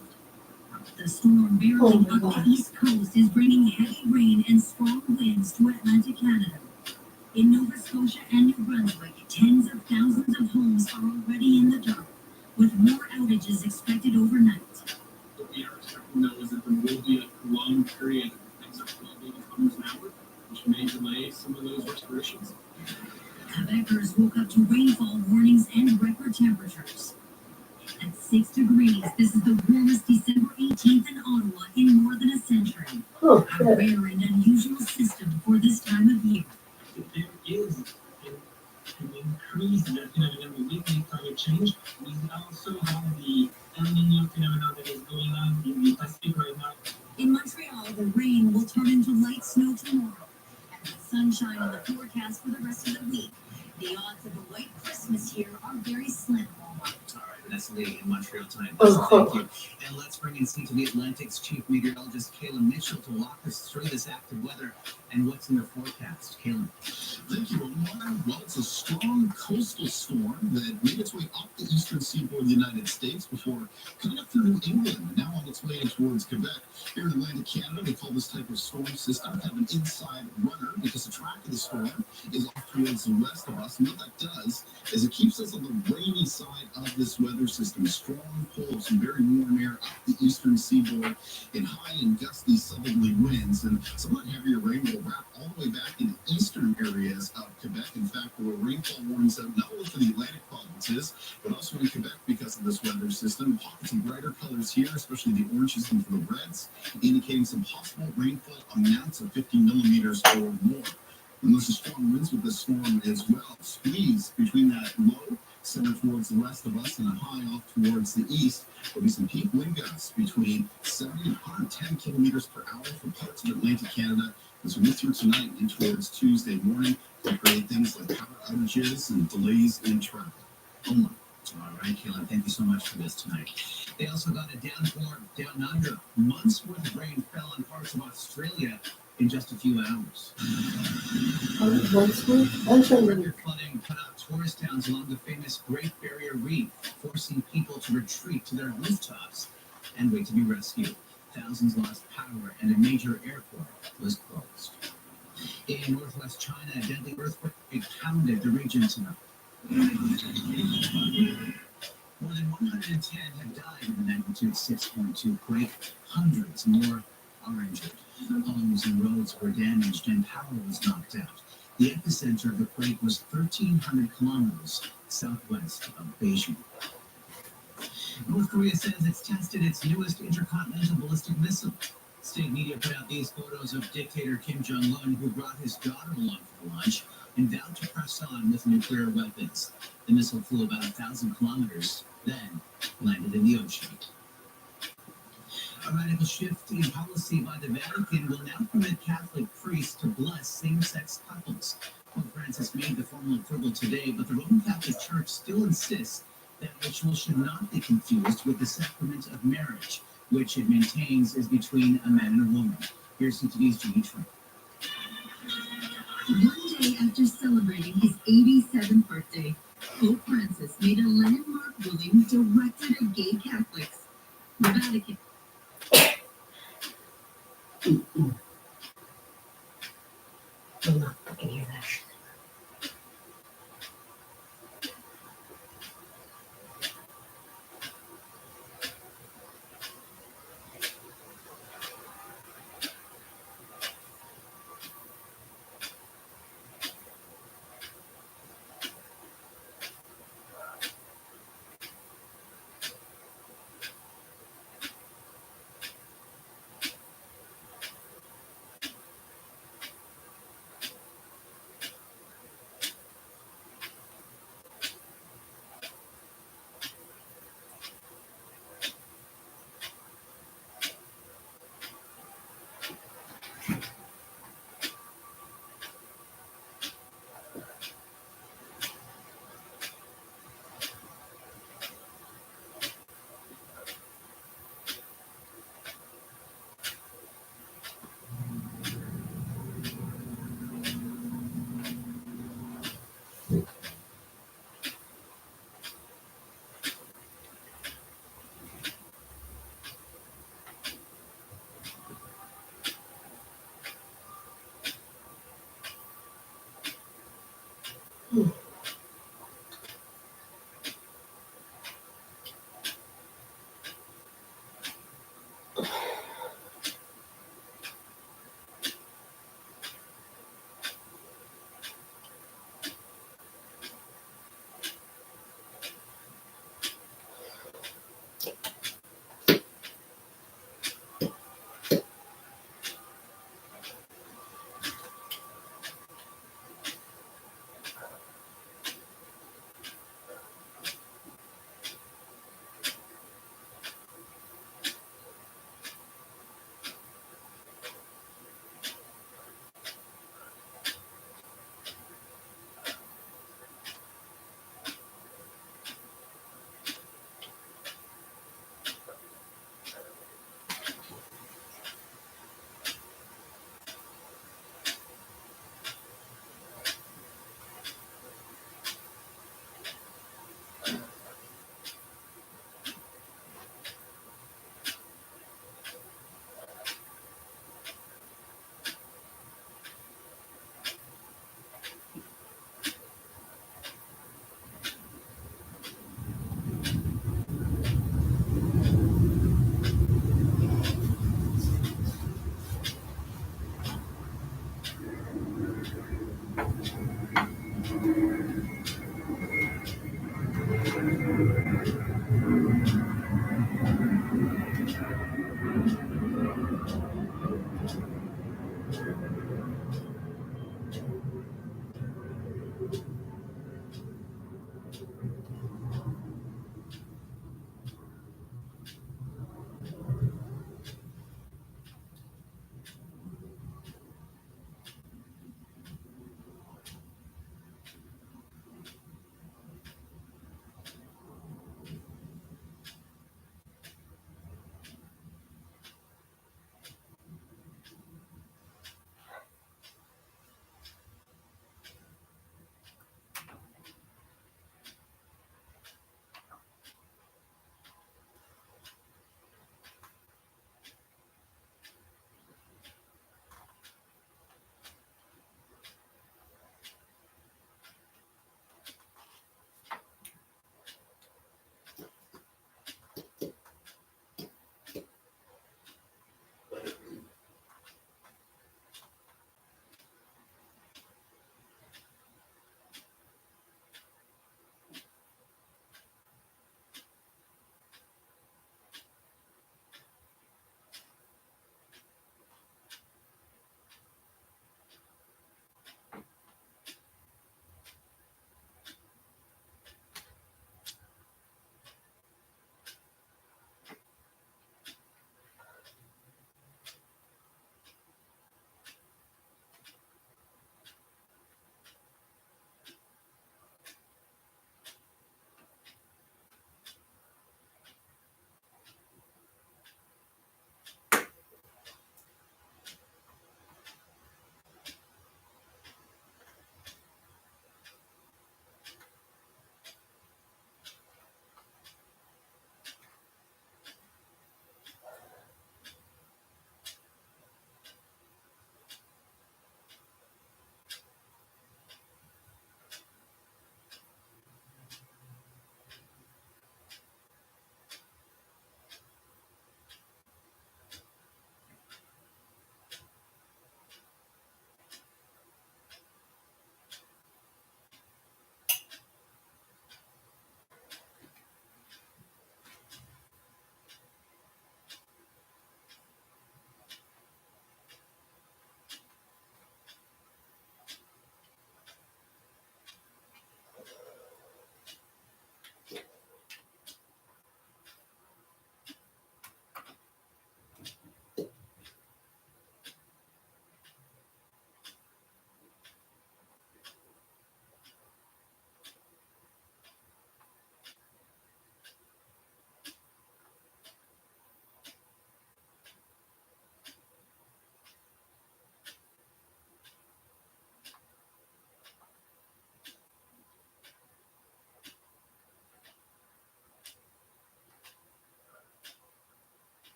The storm barreling up the east coast is bringing heavy rain and strong winds to Atlantic Canada. In Nova Scotia and New Brunswick, tens of thousands of homes are already in the dark, with more outages expected overnight. What we are expecting though is that there will be a prolonged period of things are 12 kilometers an hour, which may delay some of those restorations. Quebecers woke up to rainfall warnings and record temperatures. At 6 degrees, this is the warmest December 18th in Ottawa in more than a century. A rare and unusual system for this time of year. There is an increase in the weekly climate change. We also have the El Niño phenomenon that is going on in the Pacific right now. In Montreal, the rain will turn into light snow tomorrow, and with sunshine on the forecast for the rest of the week. The odds of a white Christmas here are very slim. All right, Vanessa Lee in Montreal tonight. Thank you. And let's bring in CTV Atlantic's chief meteorologist, Kayla Mitchell, to walk us through this active weather and what's in the forecast. Kayla. Thank you, Omar. Well, it's a strong coastal storm that made its way up the eastern seaboard of the United States before coming up through New England and now on its way in towards Quebec. Here in Atlantic Canada, they call this type of storm system kind of an inside runner because the track of the storm is off towards the west of us. And what that does is it keeps us on the rainy side of this weather system. Strong pulls from very warm air up the eastern seaboard in high and gusty southerly winds, and somewhat heavier rain will wrap all the way back into eastern areas of Quebec. In fact, there were rainfall warnings out not only for the Atlantic provinces, but also in Quebec because of this weather system. Pockets of brighter colors here, especially the oranges and the reds, indicating some possible rainfall amounts of 50 millimeters or more. And those are strong winds with this storm as well. Squeeze between that low center towards the west of us and a high off towards the east. There'll be some peak wind gusts between 70 and 110 kilometers per hour for parts of Atlantic Canada as we move through tonight and towards Tuesday morning. That create things like power outages and delays in travel. Omar. All right, Kayla, thank you so much for this tonight. They also got a downpour down under. Months worth of rain fell on parts of Australia in just a few hours. Record flooding put out tourist towns along the famous Great Barrier Reef, forcing people to retreat to their rooftops and wait to be rescued. Thousands lost power and a major airport was closed. In northwest China, a deadly earthquake pounded the region tonight. More than 110 have died in the magnitude 6.2 quake. Hundreds more are injured. Homes and roads were damaged and power was knocked out. The epicenter of the quake was 1,300 kilometers southwest of Beijing. North Korea says it's tested its newest intercontinental ballistic missile. State media put out these photos of dictator Kim Jong-un, who brought his daughter along for the launch and vowed to press on with nuclear weapons. The missile flew about 1,000 kilometers, then landed in the ocean. A radical shift in policy by the Vatican will now permit Catholic priests to bless same-sex couples. Pope Francis made the formal approval today, but the Roman Catholic Church still insists that ritual should not be confused with the sacrament of marriage, which it maintains is between a man and a woman. Here's CTV's Jeannie Trump. One day after celebrating his 87th birthday, Pope Francis made a landmark ruling directed at gay Catholics. The Vatican. I'm not fucking hear that shit.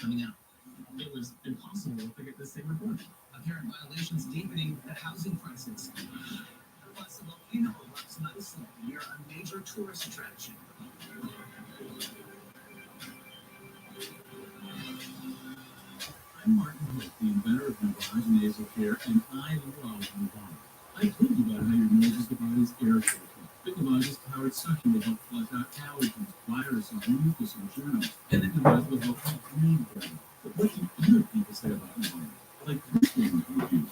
Coming up, It was impossible to get this thing reported. apparent violations deepening the housing crisis. Plus, a volcano erupts in Iceland near a major tourist attraction. I'm Martin Hook, the inventor of Navage nasal care, and I love Navage. I told you about how your nose is the body's air filter. But Navage's powered suction will help flush out allergens, viruses, mucus, and germs, and then Navage will help you breathe better. But what do other people say about Navage? Like this one review.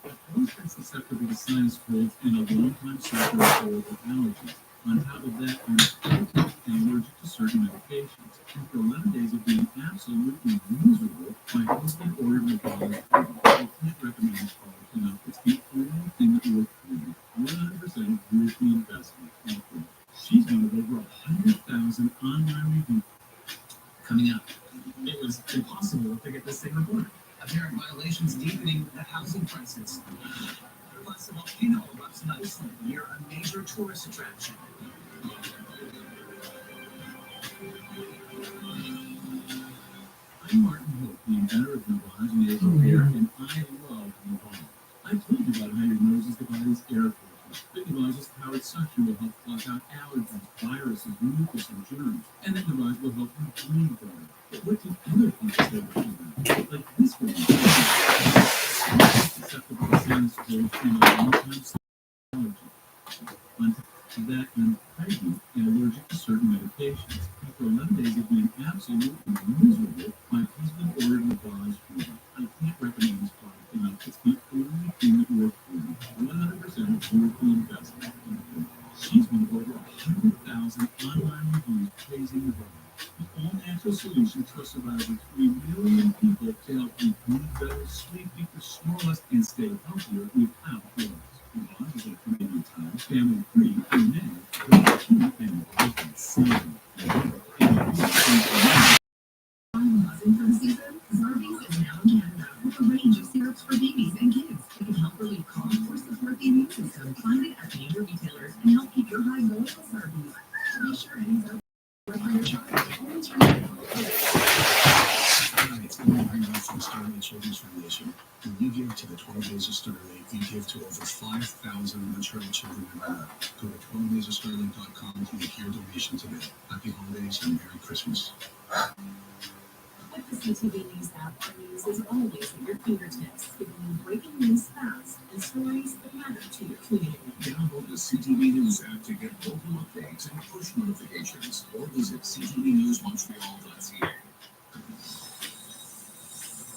I've always been susceptible to sinus colds and a long-time sufferer of horrible allergies. On top of that, I'm irritable and allergic to certain medications. After 11 days of being absolutely miserable, my husband ordered Navage. I can't recommend this product enough. It's the only thing that works for me. 100% European investment. She's one of over 100,000 online reviews. Coming up, It was impossible to get this thing reported. apparent violations deepening the housing crisis. Plus, a volcano erupts in Iceland near a major tourist attraction. I'm Martin Hook, the inventor of Navage nasal care, and I love Navage. I told you about how your nose is the body's air filter. But Navage's powered suction will help flush out allergens, viruses, mucus, and germs, and then Navage will help you breathe better. But what do other people say about Navage? Like this one. Susceptible to sinus colds and a long-time allergy. On top of that, I'm pregnant and allergic to certain medications. After 11 days of being absolutely miserable, my husband ordered Navage for me. I can't recommend this product enough. It's the only thing that works for me. 100% European investment. She's one of over 100,000 online reviews praising Navage. The all-natural solution trusted by over 3 million people to help you breathe better, sleep deeper, snore less, and stay healthier without drugs. Navage is a convenient time, family-free, and now, and saving. Buzzing for the season? Zarbee's is now in Canada with a range of syrups for babies and kids that can help relieve cough or support the immune system. Find it at major retailers and help keep your high going with Zarbee's. Be sure any Zarbee's work for your child. Always remember. Hi, it's Ian Ringo from Starlight Children's Foundation. When you give to the 12 Days of Starlight, you give to over 5,000 uninsured children in America. Go to 12daysofstarlight.com to make your donation today. Happy holidays and Merry Christmas. With the CTV News app, our news is always at your fingertips, giving you breaking news fast and stories that matter to your community. Download the CTV News app to get local updates and push notifications, or visit ctvnewsmontreal.ca.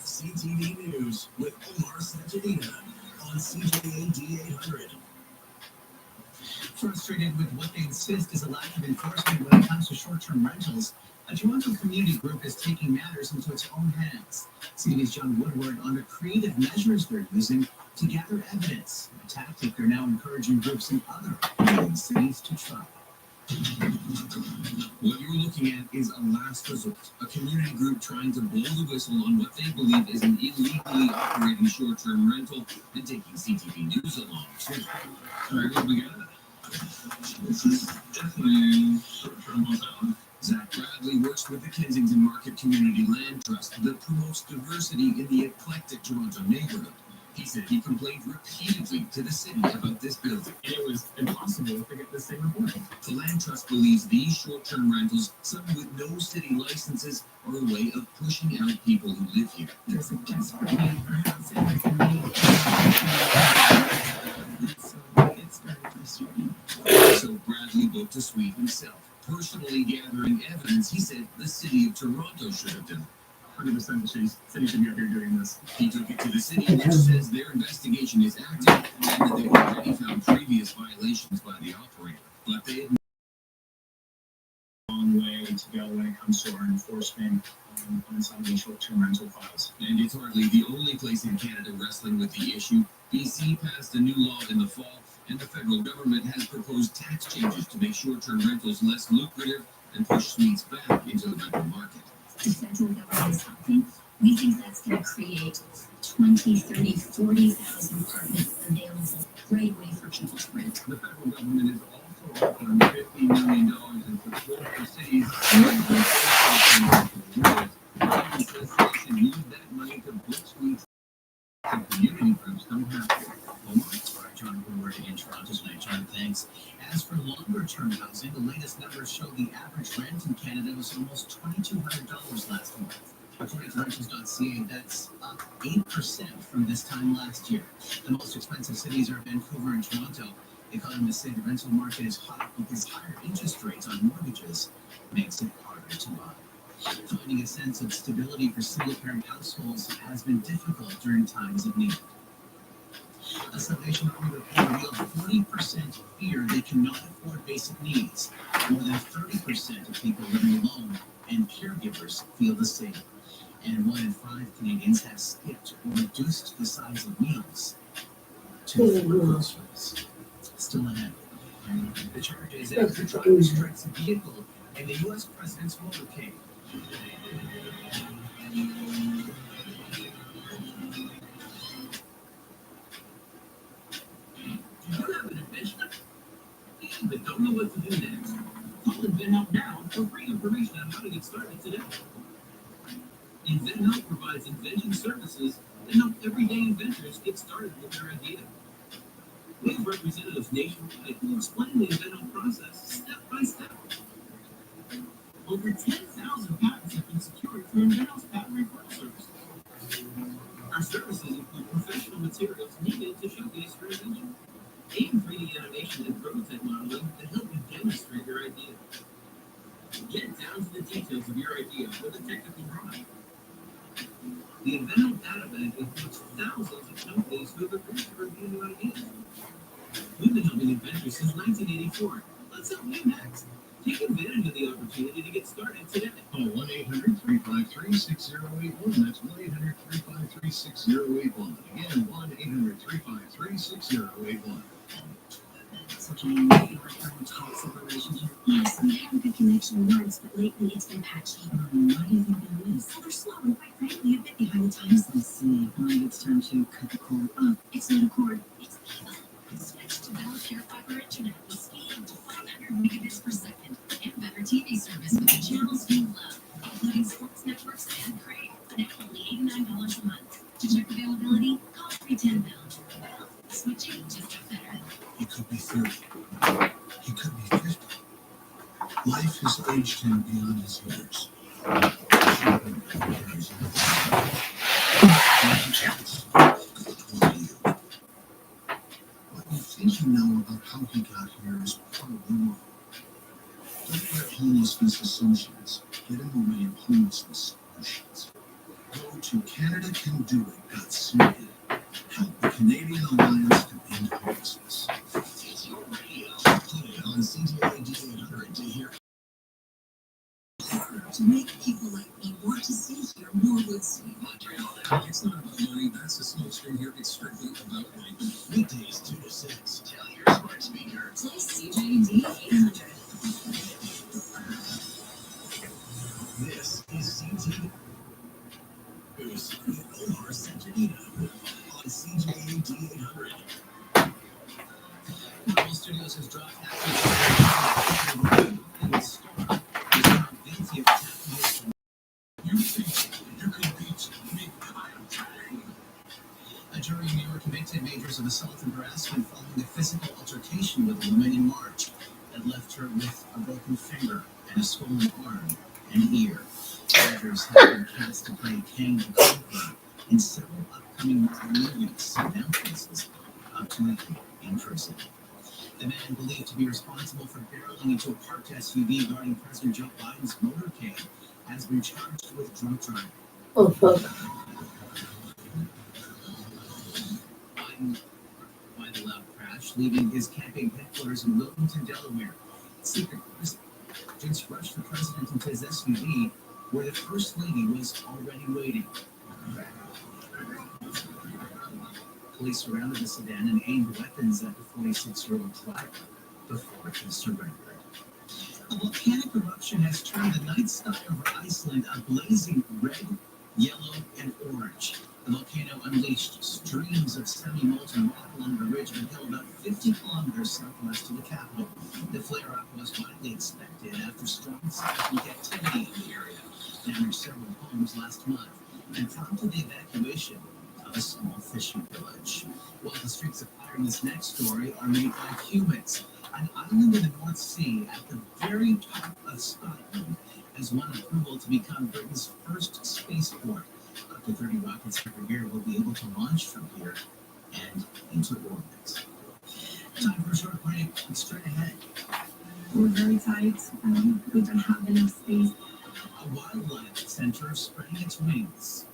CTV News with Omar Sajadina on CJAD 800. Frustrated with what they insist is a lack of enforcement when it comes to short-term rentals, a Toronto community group is taking matters into its own hands. CTV's John Woodward on the creative measures they're using to gather evidence, a tactic they're now encouraging groups in other Canadian cities to try. What you're looking at is a last resort, a community group trying to blow the whistle on what they believe is an illegally operating short-term rental and taking CTV News along too. All right, what do we got? This is definitely short-term hotel. Zach Bradley works with the Kensington Market Community Land Trust that promotes diversity in the eclectic Toronto neighborhood. He said he complained repeatedly to the city about this building. And it was impossible to get the same report. The Land Trust believes these short-term rentals, some with no city licenses, are a way of pushing out people who live here. There's a desperate need for housing within the so it's very frustrating. So Bradley booked a suite himself, personally gathering evidence he said the city of Toronto should have done. 100% the city should be up here doing this. He took it to the city, which says their investigation is active and that they've already found previous violations by the operator. But they admit A long way to go when it comes to our enforcement on some of these short-term rental files. and it's hardly the only place in Canada wrestling with the issue. BC passed a new law in the fall, and the federal government has proposed tax changes to make short-term rentals less lucrative and push suites back into the rental market. The federal government is helping. We think that's going to create 20, 30, 40,000 apartments available right away for people to rent. The federal government is also offering $50 million in support for cities and says they should use that money to book suites so community groups don't have to. Omar, John Woodward in Toronto tonight. John, thanks. As for longer-term housing, the latest numbers show the average rent in Canada was almost $2,200 last month. According to rentals.ca, that's up 8% from this time last year. The most expensive cities are Vancouver and Toronto. Economists say the rental market is hot because higher interest rates on mortgages makes it harder to buy. Finding a sense of stability for single-parent households has been difficult during times of need. A Salvation Army report revealed 40% fear they cannot afford basic needs. More than 30% of people living alone and caregivers feel the same. And 1 in 5 Canadians have skipped or reduced the size of meals to afford groceries. Still ahead. The charge is that the driver strikes a vehicle in the U.S. president's motorcade. Do you have an invention but don't know what to do next? Call InventHelp now for free information on how to get started today. InventHelp provides invention services that help everyday inventors get started with their idea. We have representatives nationwide who explain the InventHelp process step by step. Over 10,000 patents have been secured through InventHelp's patent referral service. Our services include professional materials needed to showcase your invention, and 3D animation and prototype modeling that help you demonstrate your idea. Get down to the details of your idea with a technical drawing. The InventHelp data bank includes thousands of companies who have agreed to review new ideas. We've been helping inventors since 1984. Let's help you next. Take advantage of the opportunity to get started today. Call 1-800-353-6081. That's 1-800-353-6081. Again, 1-800-353-6081. So can you make your toxic relationship? Yes, we have a good connection once, but lately it's been patchy. Why do you think that is? Well, they're slow and quite frankly a bit behind the times. I see. Maybe it's time to cut the cord. Oh, it's not a cord. It's cable. Switch to Bell Pure Fiber Internet with speed up to 500 megabits per second and better TV service with the channels you love, including sports networks and Crave, for now only $89 a month. To check availability, call 310 Bell. Switching just got better. He could be 30. He could be 50. Life has aged him beyond his years. What you think you know about how he got here is probably wrong. Don't let homelessness assumptions get in the way of homelessness solutions. Go to CanadaCanDoIt.ca. Help the Canadian Alliance to end homelessness. It's your radio. Play it on CJAD 800 to hear. To make people like me want to stay here more would see. It's not about money, that's the smoke screen here. It's strictly about life. Weekdays 2 to 6. Tell your smart speaker. Play CJD 800. This is CJD. With Omar Santanina on CJD 800. Marvel Studios has dropped a jury in New York convicted Majors of assault and harassment following a physical altercation with a woman in March that left her with a broken finger and a swollen arm and ear. Majors have been cast to play Kang the Conqueror in several upcoming movies and now faces up to a year in prison. The man believed to be responsible for barreling into a parked SUV guarding President Joe Biden's motorcade has been charged with drunk driving. Oh, fuck. Biden, by the loud crash, leaving his campaign headquarters in Wilmington, Delaware. Secret agents rushed the president into his SUV, where the First Lady was already waiting. Police surrounded the sedan and aimed weapons at the 46-year-old driver before he surrendered. A volcanic eruption has turned the night sky over Iceland a blazing red, yellow, and orange. The volcano unleashed streams of semi-molten rock along the ridge of a hill about 50 kilometers southwest of the capital. The flare-up was widely expected after strong seismic activity in the area damaged several homes last month and prompted the evacuation of a small fishing village. While the streaks of fire in this next story are made by humans, an island in the North Sea at the very top of Scotland has won approval to become Britain's first spaceport. Up to 30 rockets every year will be able to launch from here and into orbit. Time for a short break. Straight ahead. We're very tight. We don't have enough space. A wildlife center spreading its wings.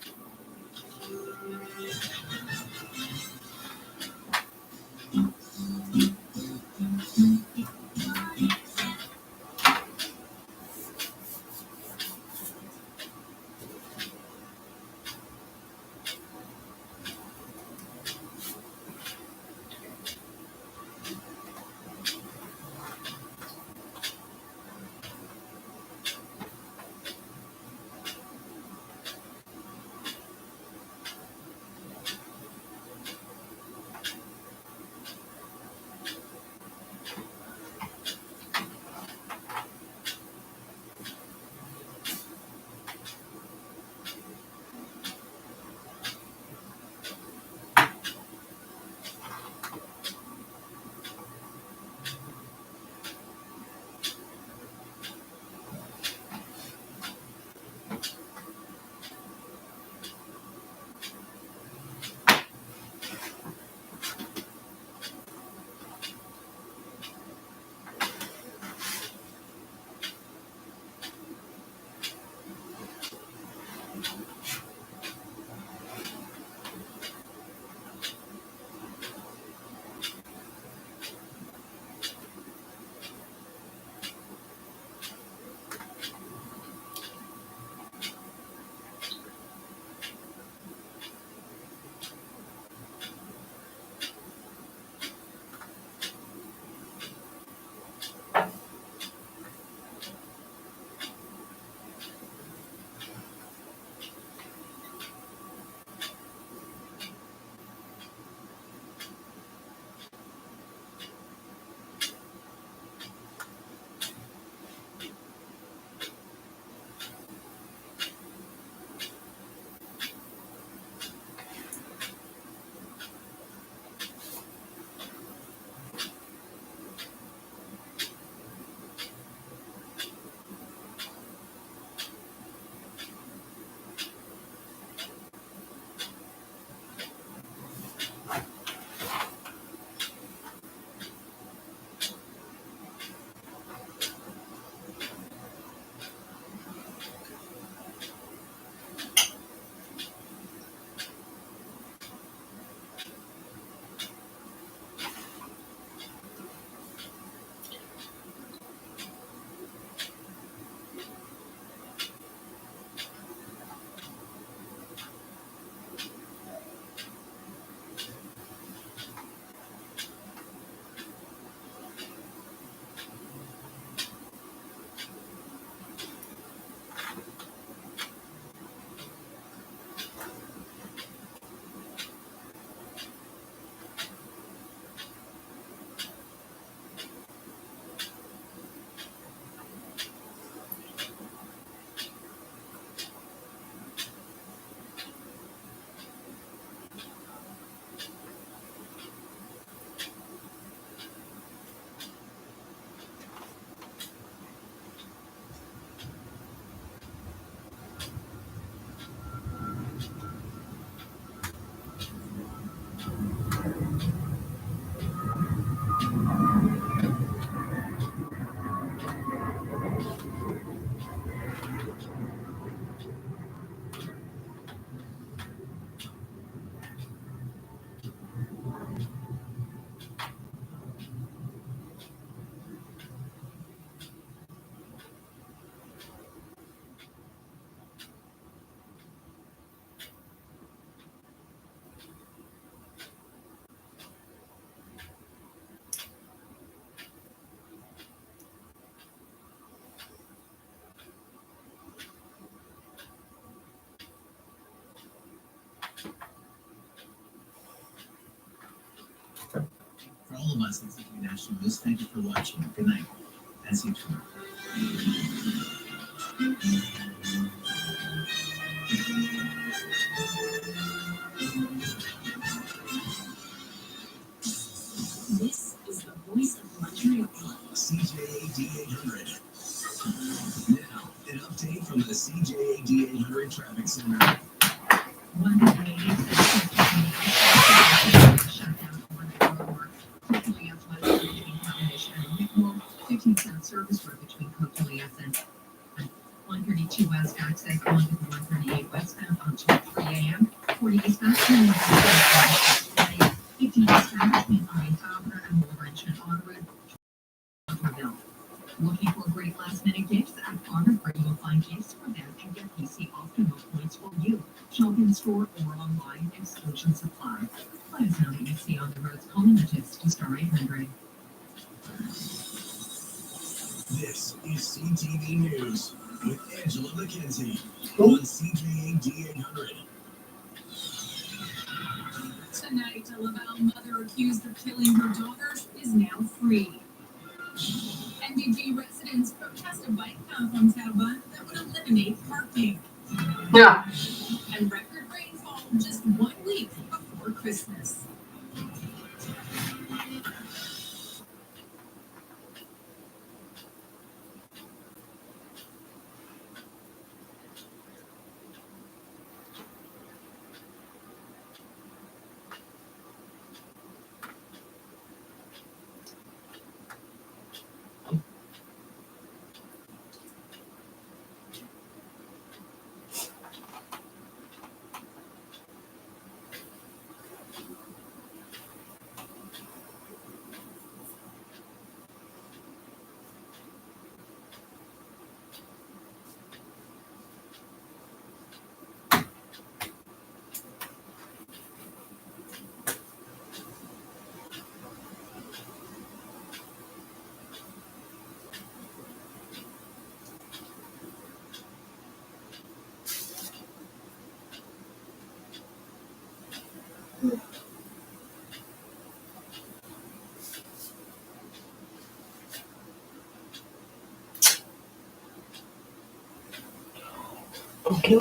all of us at CTV National News, thank you for watching. Good night, and see you tomorrow. This is the voice of Montreal. CJA D800. Now, an update from the CJA D800 Traffic Center. One Canadian shut down one roadwork, quickly athletic between Cavendish and Whitmore, 15-cent service road between Coquilius and 132 west access onto the 138 westbound until 3 a.m. 40 eastbound, 50 eastbound between Irene Fowler and Laurentian on route Waterville. Looking for great last-minute gifts at Farmer where you'll find gifts for them and get PC optimal points for you. Shop in store or online, Exclusion Supply. Let us know what you see on the roads. Call Images to star 800. This is CTV News with Angela McKenzie on CJA D800. Tonight, a Laval mother accused of killing her daughter is now free. NDG residents protest a bike path on Terrebonne that would eliminate parking. Yeah. And record rainfall just 1 week before Christmas. Okay.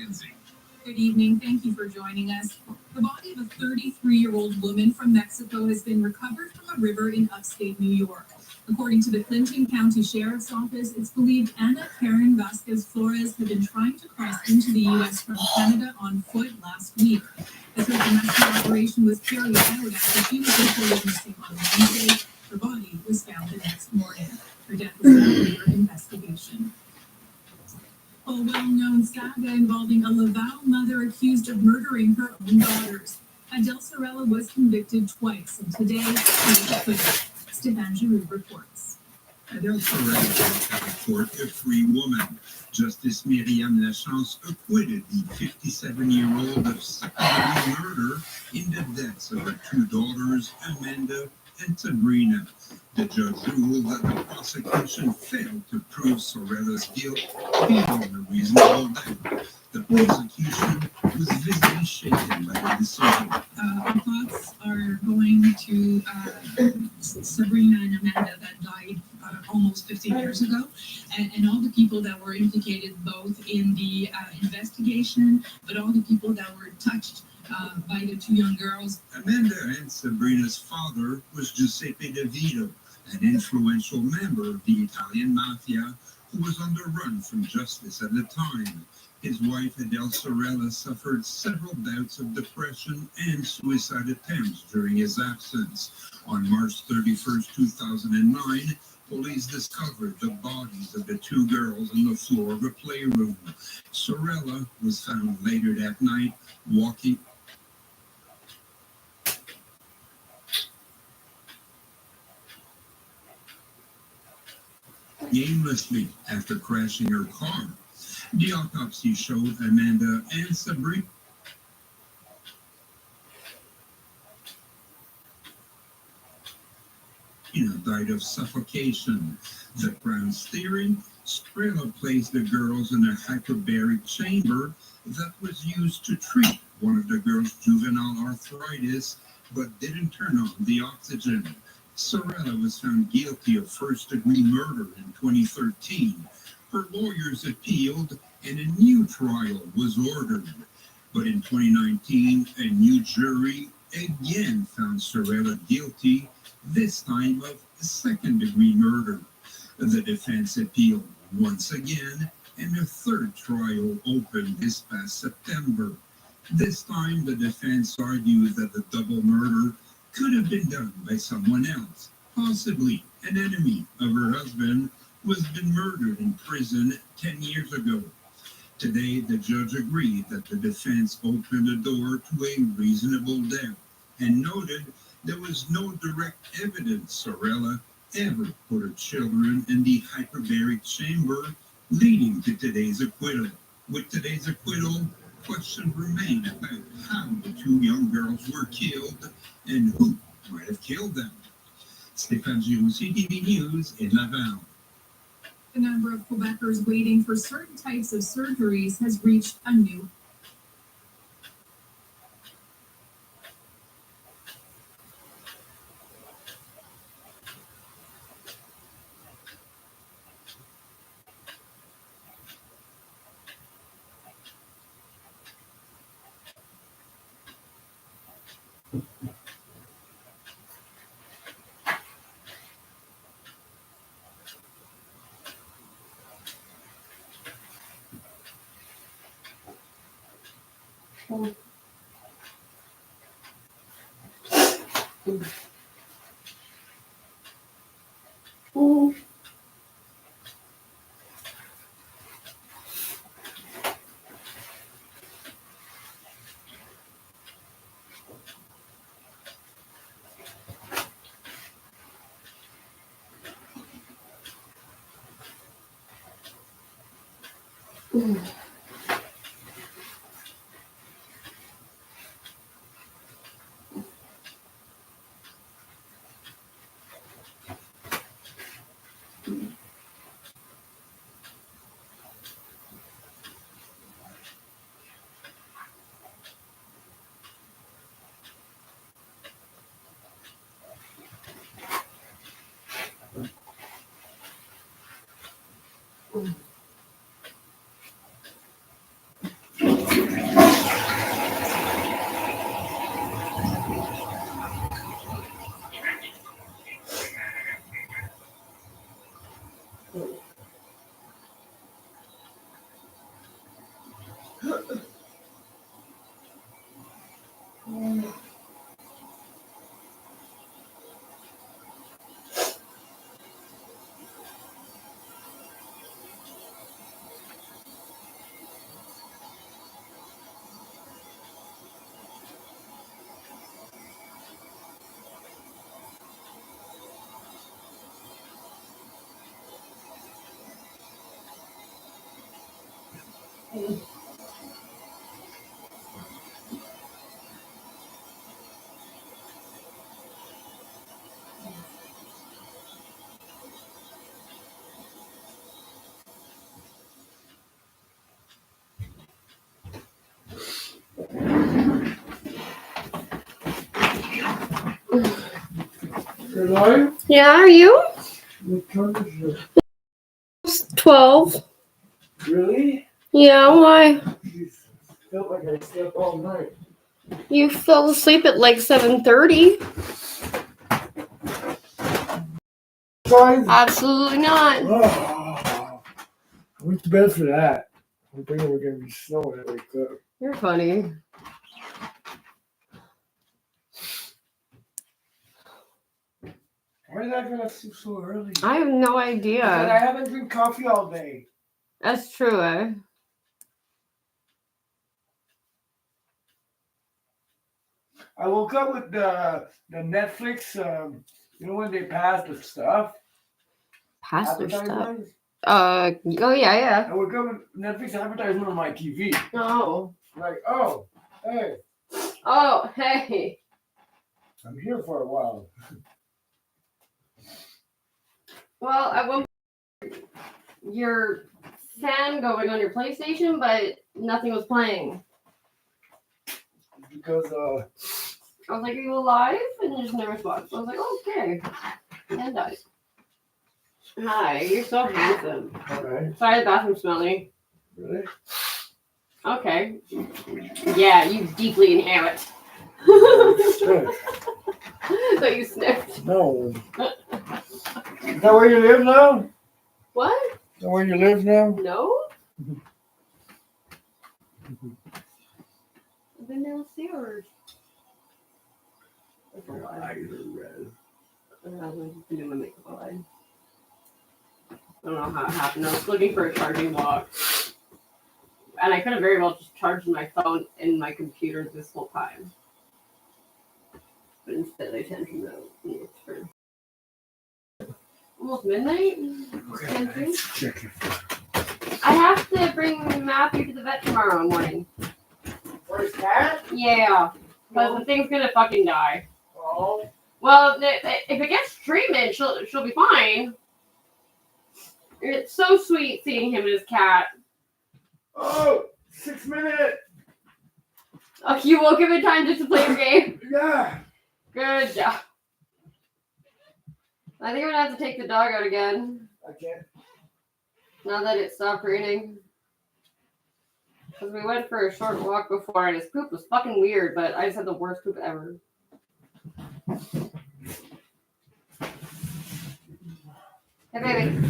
Mackenzie. Good evening. Thank you for joining us. The body of a 33-year-old woman from Mexico has been recovered from a river in upstate New York. According to the Clinton County Sheriff's Office, it's believed Ana Karen Vasquez Flores had been trying to cross into the U.S. from Canada on foot last week. The search and rescue operation was carried out after she was reported missing on Wednesday. Her body was found the next morning. Her death is now under investigation. A well-known saga involving a Laval mother accused of murdering her own daughters. Adele Sorella was convicted twice, and today she was acquitted. Stéphane Giroux reports. Adele Sorella at the court a free woman. Justice Myriam Lachance acquitted the 57-year-old of second-degree murder in the deaths of her two daughters, Amanda and Sabrina. The judge ruled that the prosecution failed to prove Sorella's guilt beyond a reasonable doubt. The prosecution was visibly shaken by the decision. Our thoughts are going to Sabrina and Amanda that died almost 15 years ago, and all the people that were implicated both in the investigation, but all the people that were touched by the two young girls. Amanda and Sabrina's father was Giuseppe De Vito, an influential member of the Italian mafia who was on the run from justice at the time. His wife, Adele Sorella, suffered several bouts of depression and suicide attempts during his absence. On March 31st, 2009, police discovered the bodies of the two girls on the floor of a playroom. Sorella was found later that night walking aimlessly after crashing her car. The autopsy showed Amanda and Sabrina died of suffocation. The Crown's theory, Sorella placed the girls in a hyperbaric chamber that was used to treat one of the girls' juvenile arthritis, but didn't turn on the oxygen. Sorella was found guilty of first-degree murder in 2013. Her lawyers appealed, and a new trial was ordered. But in 2019, a new jury again found Sorella guilty, this time of second-degree murder. The defense appealed once again, and a third trial opened this past September. This time, the defense argued that the double murder could have been done by someone else, possibly an enemy of her husband who has been murdered in prison 10 years ago. Today, the judge agreed that the defense opened the door to a reasonable doubt and noted there was no direct evidence Sorella ever put her children in the hyperbaric chamber, leading to today's acquittal. With today's acquittal, questions remain about how the two young girls were killed and who might have killed them. Stéphane Giroux, CTV News in Laval. The number of Quebecers waiting for certain types of surgeries has reached a new Hello? Yeah, are you? What time is it? 12. Really? Yeah, why? Felt like I slept all night. You fell asleep at like 7:30. Absolutely not. Oh, I went to bed for that. I'm thinking we're going to be snowing when I wake up. You're funny. Why did I go to sleep so early? I have no idea. Because I haven't drank coffee all day. That's true, eh? I woke up with the Netflix, you know when they pass the stuff? Pass their stuff. Advertisements? Oh yeah. I woke up with Netflix advertisement on my TV. Oh. Like, oh, hey, Oh, hey. I'm here for a while. Well, I won't your fan going on your PlayStation, but nothing was playing. Because I was like, are you alive? And there's no response. I was like, okay. And died. Hi, you're so handsome. Alright. Sorry, the bathroom smelly. Really? Okay. Yeah, you deeply inherit. So you sniffed. No. Is that where you live now? What? Is that where you live now? No? I've been downstairs. I read. I've been doing my makeup all day. I don't know how it happened. I was looking for a charging block. And I could have very well just charged my phone and my computer this whole time. But instead I tend to know. It's for almost midnight? Okay, check it. I have to bring Matthew to the vet tomorrow morning. For his cat? Yeah. Because the thing's gonna fucking die. Oh. Well, if it gets treatment, she'll be fine. It's so sweet seeing him and his cat. Oh, 6 minutes. Oh, you woke him in time just to play your game? Yeah. Good job. I think I'm gonna have to take the dog out again. I can't. Now that it stopped raining. Because we went for a short walk before and his poop was fucking weird, but I just had the worst poop ever. Hey, baby.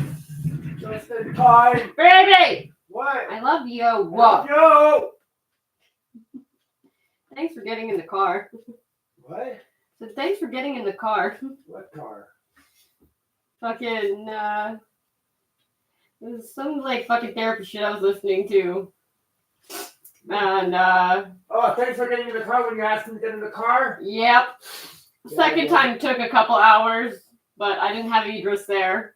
Just in time. Baby! What? I love you. Whoa. Yo! Thanks for getting in the car. What? So thanks for getting in the car. What car? Fucking, it was some, like, fucking therapy shit I was listening to. And, Oh, thanks for getting in the car when you asked him to get in the car? Yep. Yeah, Second yeah. time took a couple hours, but I didn't have Idris there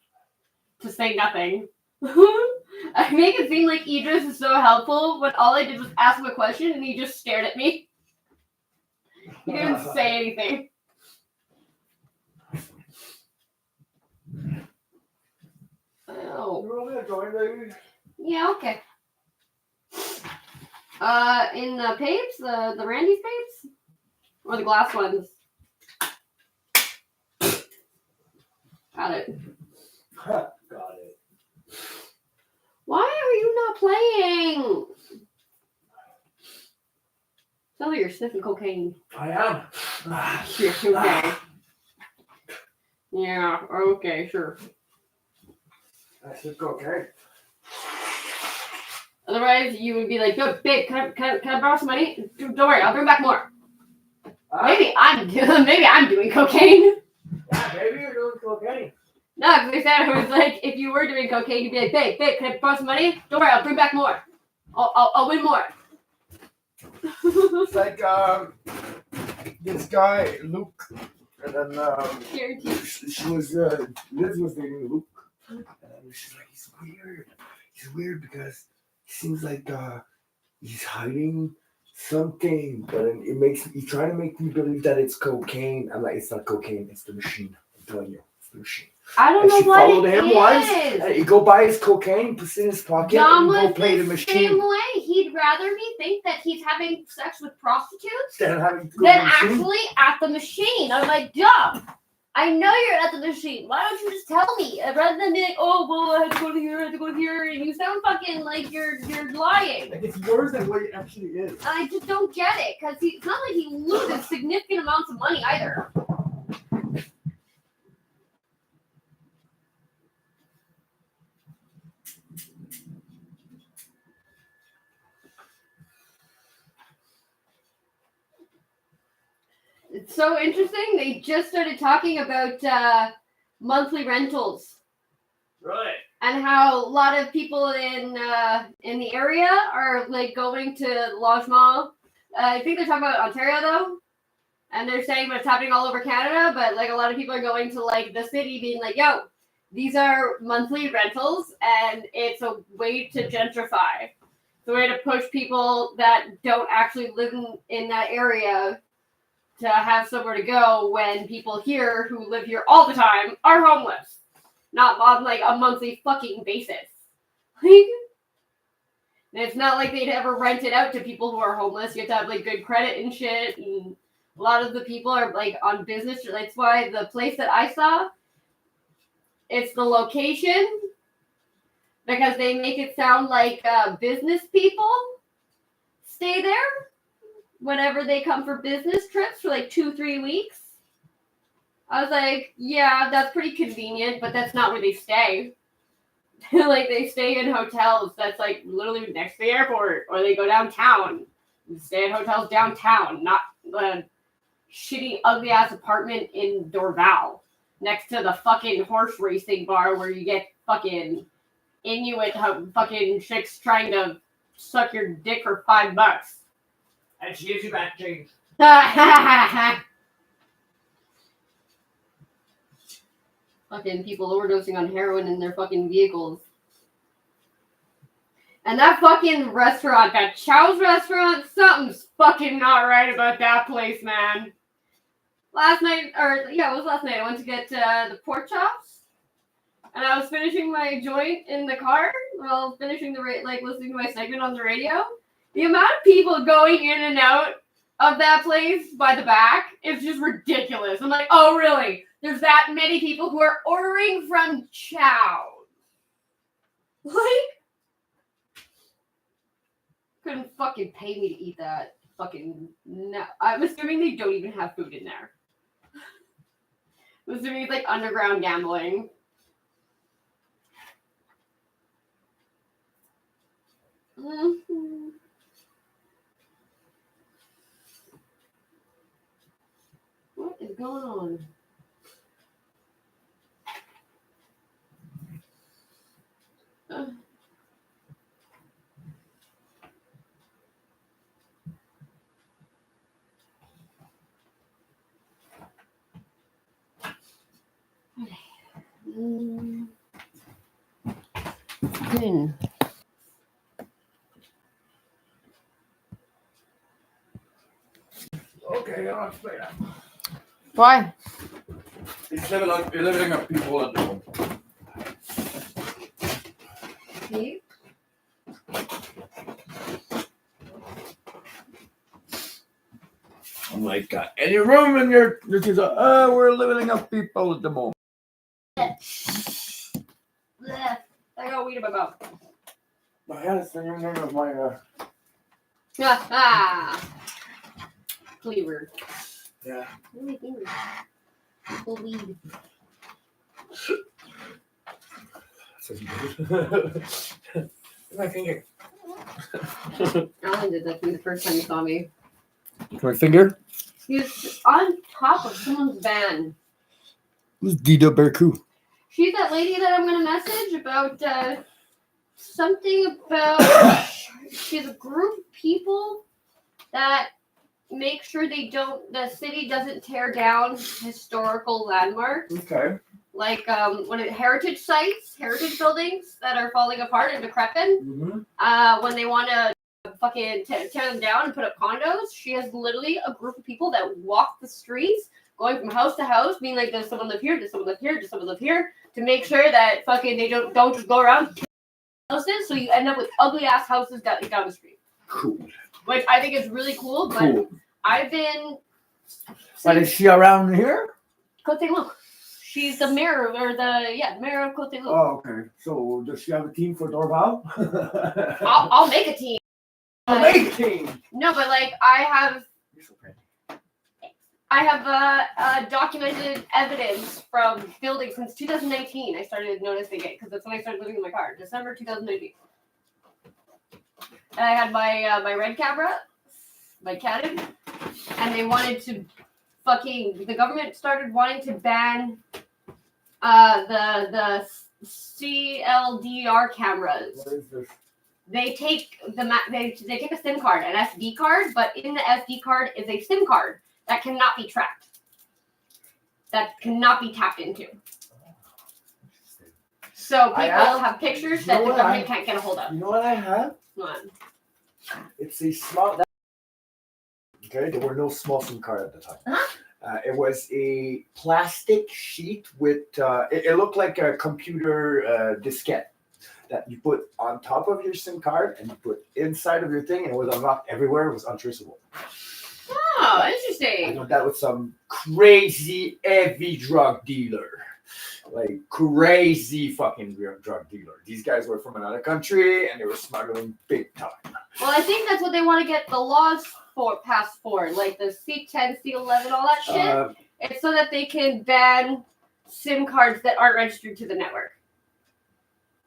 to say nothing. I make it seem like Idris is so helpful, but all I did was ask him a question and he just stared at me. He didn't say anything. Oh. You want me to join, baby? Yeah, okay. In the papes, the Randy's papes? Or the glass ones? Got it. Got it. Why are you not playing? Sounds like you're sniffing cocaine. I am. Yeah, okay. Yeah, okay, sure. That's just okay. Otherwise, you would be like, "Yo, babe, can I borrow some money? Don't worry, I'll bring back more." Maybe I'm doing cocaine. Yeah, maybe you're doing cocaine. No, because they said it was like, if you were doing cocaine, you'd be like, "Babe, can I borrow some money? Don't worry, I'll bring back more. I'll win more." It's like this guy Luke, and then she was Liz was dating Luke, and she's like, he's weird because seems like he's hiding something, but he's trying to make me believe that it's cocaine. I'm like, it's not cocaine, it's the machine. I'm telling you, it's the machine. I don't And know she what followed it him is. once. And he go buy his cocaine, puts it in his pocket, John and go was play the the machine. same way. He'd rather me think that he's having sex with prostitutes Than having to go than to the machine. actually at the machine. I'm like, duh. I know you're at the machine. Why don't you just tell me? Rather than be like, oh, well, I had to go to here, I had to go here, and you sound fucking like you're lying. Like it's worse than what it actually is. I just don't get it, because it's not like he loses significant amounts of money either. It's so interesting. They just started talking about monthly rentals. Right. And how a lot of people in the area are like going to logement. I think they're talking about Ontario though, and they're saying what's happening all over Canada. But like a lot of people are going to like the city, being like, "Yo, these are monthly rentals, and it's a way to gentrify. It's a way to push people that don't actually live in that area to have somewhere to go when people here who live here all the time are homeless." Not on like a monthly fucking basis. Like, it's not like they'd ever rent it out to people who are homeless. You have to have like good credit and shit. And a lot of the people are like on business. That's why the place that I saw, it's the location because they make it sound like business people stay there whenever they come for business trips for like 2-3 weeks. I was like, yeah, that's pretty convenient, but that's not where they stay. Like, they stay in hotels that's, like, literally next to the airport, or they go downtown and stay in hotels downtown, not the shitty, ugly-ass apartment in Dorval next to the fucking horse racing bar where you get fucking Inuit fucking chicks trying to suck your dick for $5. And she gives you back change. Fucking people overdosing on heroin in their fucking vehicles. And that fucking restaurant, that Chow's restaurant, something's fucking not right about that place, man. Last night, it was last night, I went to get the pork chops. And I was finishing my joint in the car while finishing listening to my segment on the radio. The amount of people going in and out of that place by the back is just ridiculous. I'm like, oh, really? There's that many people who are ordering from Chow. Like, couldn't fucking pay me to eat that. Fucking no. I'm assuming they don't even have food in there. I'm assuming it's like underground gambling. Mm-hmm. What is going on? Okay, I'll explain that. Why? It's leveling up people at the moment. Steve? I'm like, any room in your kids are, we're leveling up people at the moment. Blech. I got weed in my mouth. Oh, yeah, that's the new name of my Cleaver. Yeah. Full weed. My finger. Alan did that to me the first time he saw me. My finger? He was on top of someone's van. Who's Dida Berku? She's that lady that I'm going to message about something about. She's a group of people that make sure the city doesn't tear down historical landmarks. Okay. like heritage sites, heritage buildings that are falling apart and decrepit. When they want to fucking tear them down and put up condos, she has literally a group of people that walk the streets, going from house to house, being like, "Does someone live here? Does someone live here? Does someone live here?" To make sure that fucking they don't just go around houses, so you end up with ugly ass houses down the street. Cool. Which I think is really cool. But Cool. I've been. But is she around here? Cote Luc. She's the mayor mayor of Cote Luc. Oh, okay. So does she have a team for Dorval? I'll make a team. I'll make a team. No, but like I have documented evidence from buildings since 2019. I started noticing it because that's when I started living in my car, December 2019. And I had my red camera, my Canon, and they wanted to the government started wanting to ban the CLDR cameras. What is this? They take they take a SIM card, an SD card, but in the SD card is a SIM card that cannot be tracked, that cannot be tapped into. So people have pictures that the government can't get a hold of. You know what I have? What? It's a small. Okay, there were no small SIM card at the time. It was a plastic sheet with. It looked like a computer diskette that you put on top of your SIM card and you put inside of your thing, and it was unlocked everywhere. It was untraceable. Oh, interesting. I got that with some crazy heavy drug dealer. Like crazy fucking drug dealer. These guys were from another country and they were smuggling big time. Well, I think that's what they want to get the laws passed for, like the C10, C11, all that shit. It's so that they can ban SIM cards that aren't registered to the network.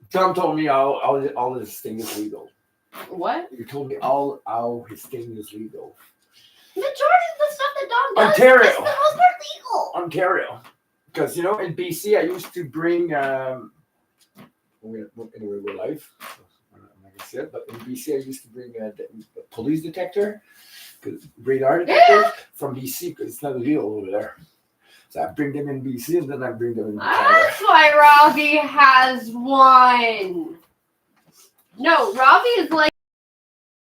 Tom told me all his thing is legal. What? You told me all his thing is legal. The majority of the stuff that Dom does Ontario. is for the most part legal. Ontario. Because, you know, in BC, I used to bring, anyway, we're live. I'm not going to say it, but in BC, I used to bring a police detector, radar detector from BC, because it's not illegal over there. So I bring them in BC, and then I bring them in Canada. That's why Ravi has one. No, Ravi is like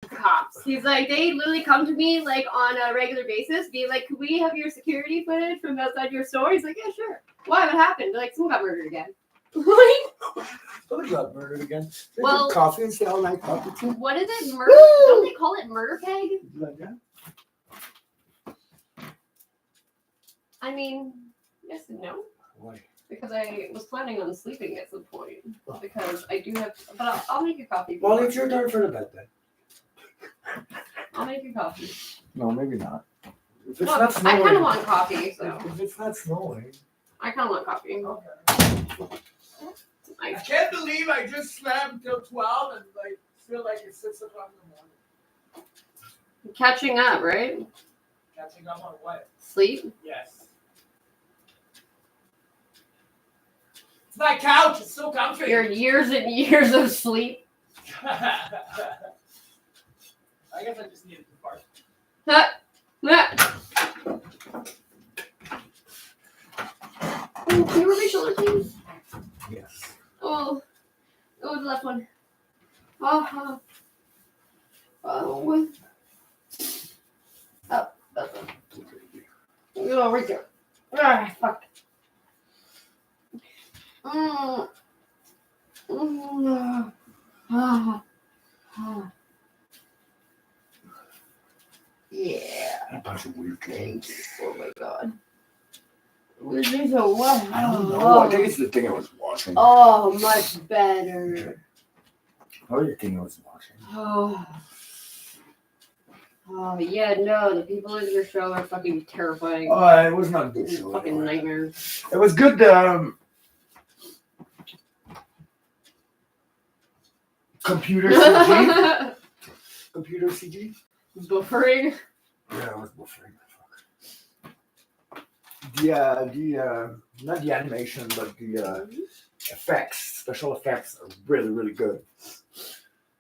cops. He's like, they literally come to me like on a regular basis, be like, "Could we have your security footage from outside your store?" He's like, "Yeah, sure." Why? What happened? They're like, "Someone got murdered again." Someone got murdered again. They Well- drink coffee and say, "I like coffee too." What is it? Murder? Don't they call it murder peg? Like that? I mean, yes and no. Why? Because I was planning on sleeping at some point. Because I do have, but I'll make your coffee. Well, it's your turn for the bed then. I'll make your coffee. No, maybe not. If it's Well, not I snowing. kind of want coffee, so If it's not snowing. I kind of want coffee. I can't believe I just slept until 12 and like feel like it's 6 o'clock in the morning. Catching up, right? Catching up on what? Sleep. Yes. It's my couch. It's so comfy. Your years and years of sleep. I guess I just needed to fart. Oh, can you rub my shoulder, please? Yes. Oh, the left one. Oh, oh, up. Oh, right there. Ah, fuck. Yeah. A bunch of weird things. Oh my god. Was this a what? I don't know. I think it's the thing I was watching. Oh, much better. What do you think I was watching? Oh. Oh, yeah, no, the people in your show are fucking terrifying. Oh, it was not a good show. Fucking nightmare. It was good. Computer CG. Computer CG. Buffering. Yeah, it was buffering. The not the animation, but the effects, special effects are really, really good.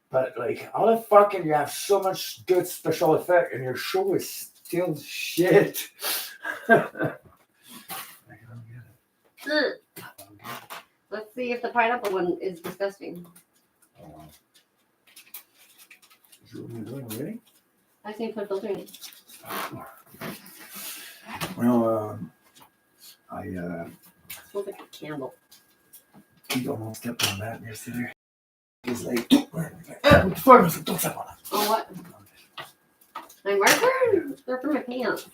But like, all the fucking, you have so much good special effect, and your show is still shit. I don't get it. Let's see if the pineapple one is disgusting. Is what you're doing already? I think put filter in. Well, I Smells like a candle. he almost stepped on that yesterday. He's like, what the fuck? Don't step on it. Oh, what? My marker? They're for my pants.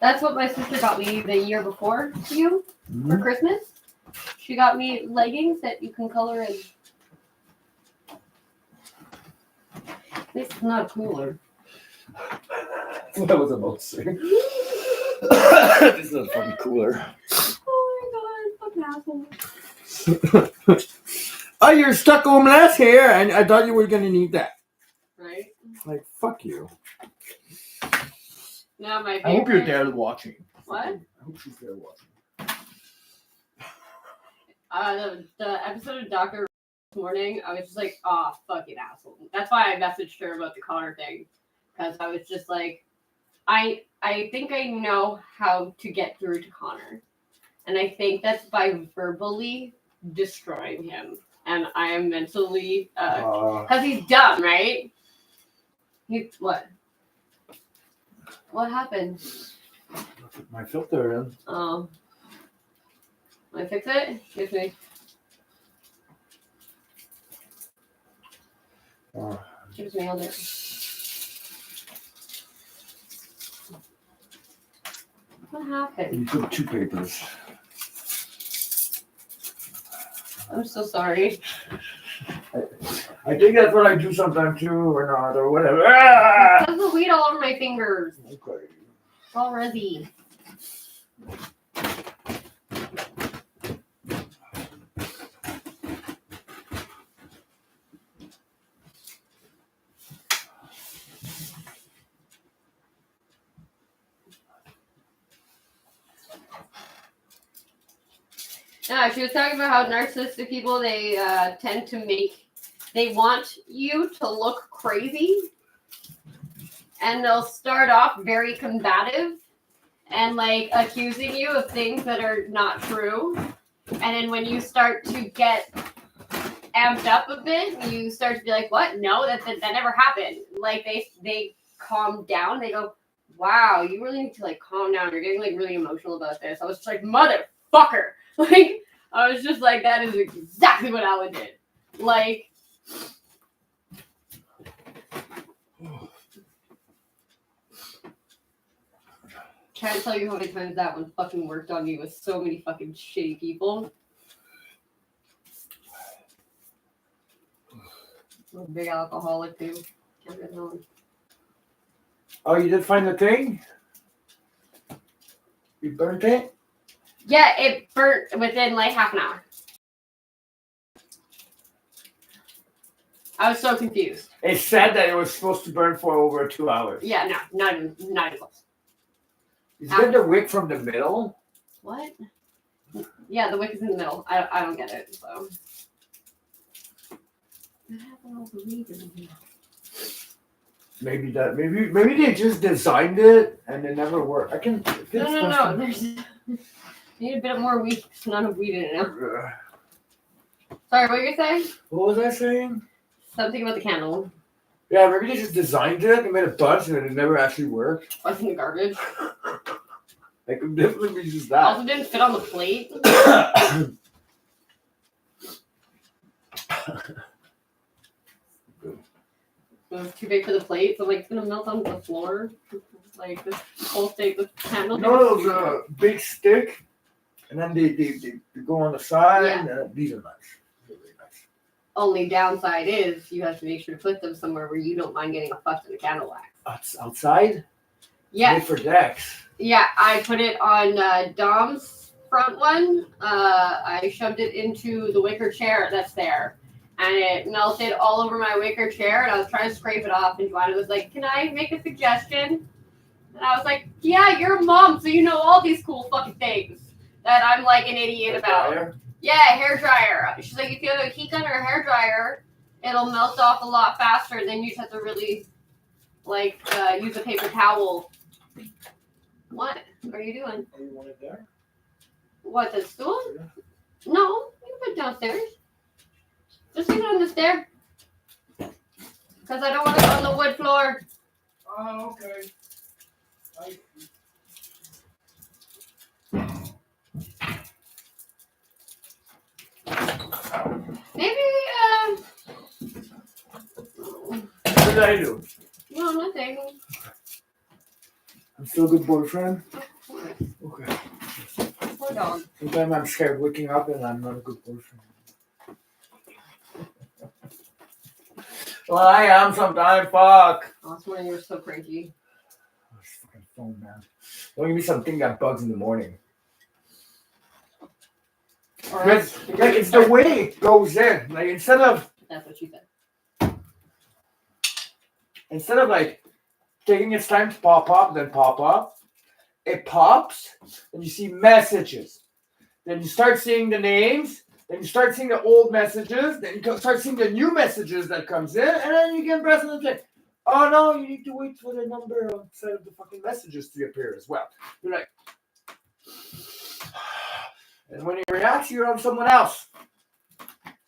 That's what my sister got me the year before you for Christmas. She got me leggings that you can color in. This is not a cooler. That's what I was about to say. This is a fucking cooler. Oh my god, fucking asshole. Oh, you're stuck on last hair, and I thought you were gonna need that. Right? Like, fuck you. Now my favorite. I hope you're there watching. What? I hope she's there watching. The episode of Dr. this morning, I was just like, oh, fucking asshole. That's why I messaged her about the Connor thing. Because I was just like, I think I know how to get through to Connor. And I think that's by verbally destroying him. And I am mentally, because he's dumb, right? What? What happened? Put my filter in. Oh. Can I fix it? Excuse me. Excuse me, I'll do it. What happened? You took 2 papers. I'm so sorry. I think that's what I do sometimes too, or not, or whatever. Ah! There's the weed all over my fingers. Okay. It's all ready. Yeah, she was talking about how narcissistic people, they tend to they want you to look crazy, and they'll start off very combative and like accusing you of things that are not true. And then when you start to get amped up a bit, you start to be like, what? No, that never happened. Like they calm down. They go, wow, you really need to like calm down. You're getting like really emotional about this. I was just like, motherfucker. Like, I was just like, that is exactly what Alan did. Like, can't tell you how many times that one fucking worked on me with so many fucking shitty people. I'm a big alcoholic too. Can't get on. Oh, you did find the thing? You burnt it? Yeah, it burnt within like half an hour. I was so confused. It said that it was supposed to burn for over 2 hours. Yeah, no, not even close. Is that the wick from the middle? What? Yeah, the wick is in the middle. I don't get it, so. What happened all the weed in here? Maybe they just designed it and it never worked. I can. No. There's need a bit more weed. Not enough weed in it now. Sorry, what you saying? What was I saying? Something about the candle. Yeah, maybe they just designed it and made a bunch and it never actually worked. I think the garbage. It could definitely be just that. Also didn't fit on the plate. It was too big for the plate, so like it's gonna melt onto the floor. Like this whole steak, this candle. No, those big stick, and then they go on the side. Yeah. And these are nice. They're really nice. Only downside is you have to make sure to put them somewhere where you don't mind getting a fucked in the candle wax. Outside? Yeah. Made for decks. Yeah, I put it on Dom's front one. I shoved it into the wicker chair that's there. And it melted all over my wicker chair, and I was trying to scrape it off, and Joanna was like, can I make a suggestion? And I was like, yeah, you're a mom, so you know all these cool fucking things that I'm like an idiot about. Dryer? Yeah, hair dryer. She's like, if you have a heat gun or a hair dryer, it'll melt off a lot faster than you just have to really, like, use a paper towel. What are you doing? Oh, you want it there? What, the stool? No, you can put it downstairs. Just leave it on the stair. Because I don't want it on the wood floor. Oh, okay. Maybe, What did I do? no, nothing. I'm still a good boyfriend? Okay. Poor dog. Sometimes I'm scared waking up and I'm not a good boyfriend. Well, I am sometimes, fuck. Oh, this morning you were so cranky. Oh, this fucking phone, man. Don't give me something that bugs in the morning. Like, it's the way it goes in. Like, instead of That's what she said. like taking its time to pop up, then pop up, it pops, and you see messages. Then you start seeing the names, then you start seeing the old messages, then you start seeing the new messages that comes in, and then you can press on the thing. Oh no, you need to wait for the number outside of the fucking messages to appear as well. You're like, and when you react, you're on someone else.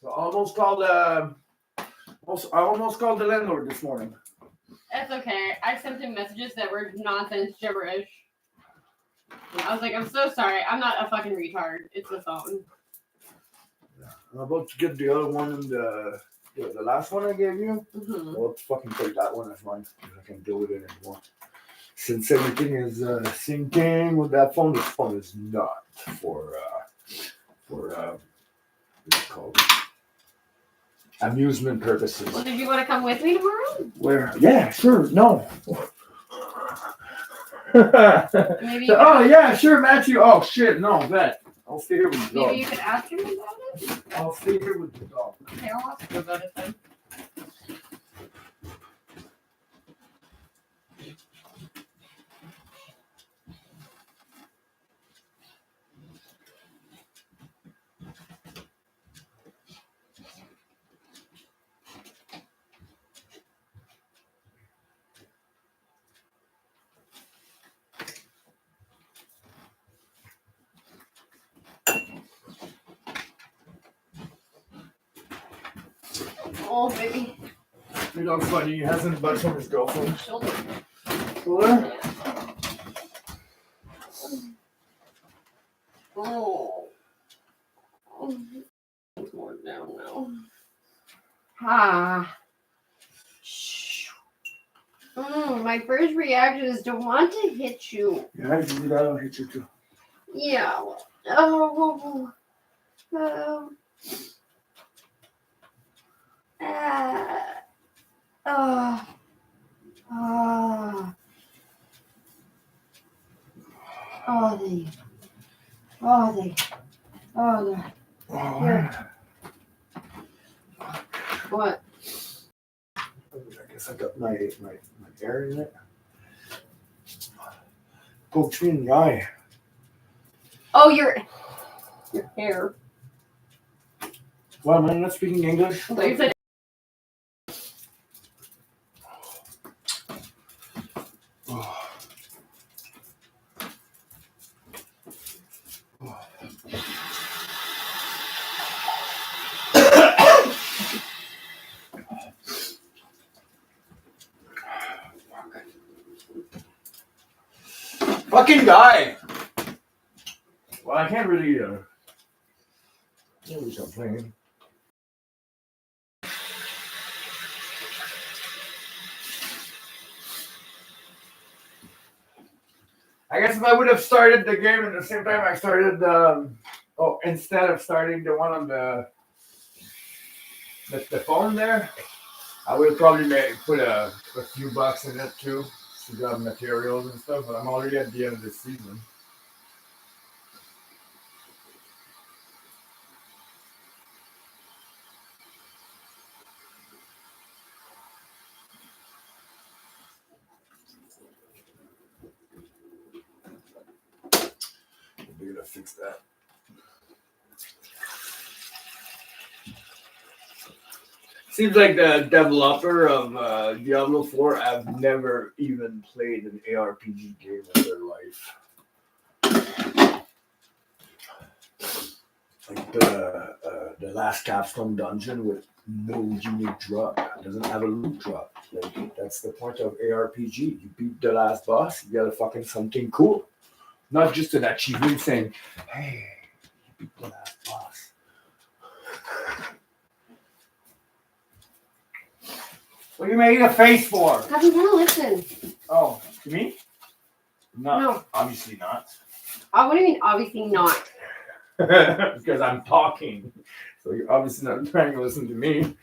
So I almost called the landlord this morning. That's okay. I sent him messages that were nonsense gibberish. I was like, I'm so sorry. I'm not a fucking retard. It's the phone. I'm about to get the other one in the last one I gave you. Mm-hmm. Well, let's fucking take that one as mine because I can't deal with it anymore. Since everything is syncing with that phone, this phone is not for what's it called? Amusement purposes. Well, did you want to come with me tomorrow? Where? Yeah, sure. No. Maybe. Oh yeah, sure, Matthew. Oh shit, no, that. I'll stay here with the dog. Maybe you could ask him about it. I'll stay here with the dog. Okay, I'll ask him about it then. Oh, baby. Your dog's funny. He hasn't budged from his girlfriend. Shoulder. Shoulder? Oh. It's more down now. Ah. My first reaction is to want to hit you. Yeah, I do that. I'll hit you too. Yeah. Oh. Oh. What? I guess I got my air in it. Poked me in the eye. Oh, your hair. Well, am I not speaking English? I thought you said. Fucking guy! Well, I can't really, complain. I guess if I would have started the game at the same time I started, instead of starting the one on the phone there, I would have probably put a few bucks in it too. To grab materials and stuff, but I'm already at the end of the season. We're gonna fix that. Seems like the developer of Diablo 4 have never even played an ARPG game in their life. like the last Capstone dungeon with no unique drop. It doesn't have a loot drop. Like, that's the point of ARPG. You beat the last boss, you got a fucking something cool. Not just an achievement saying, hey, you beat the last boss. What are you making a face for? Because I'm trying to listen. Oh, to me? No. Obviously not. What do you mean, obviously not? Because I'm talking. So you're obviously not trying to listen to me.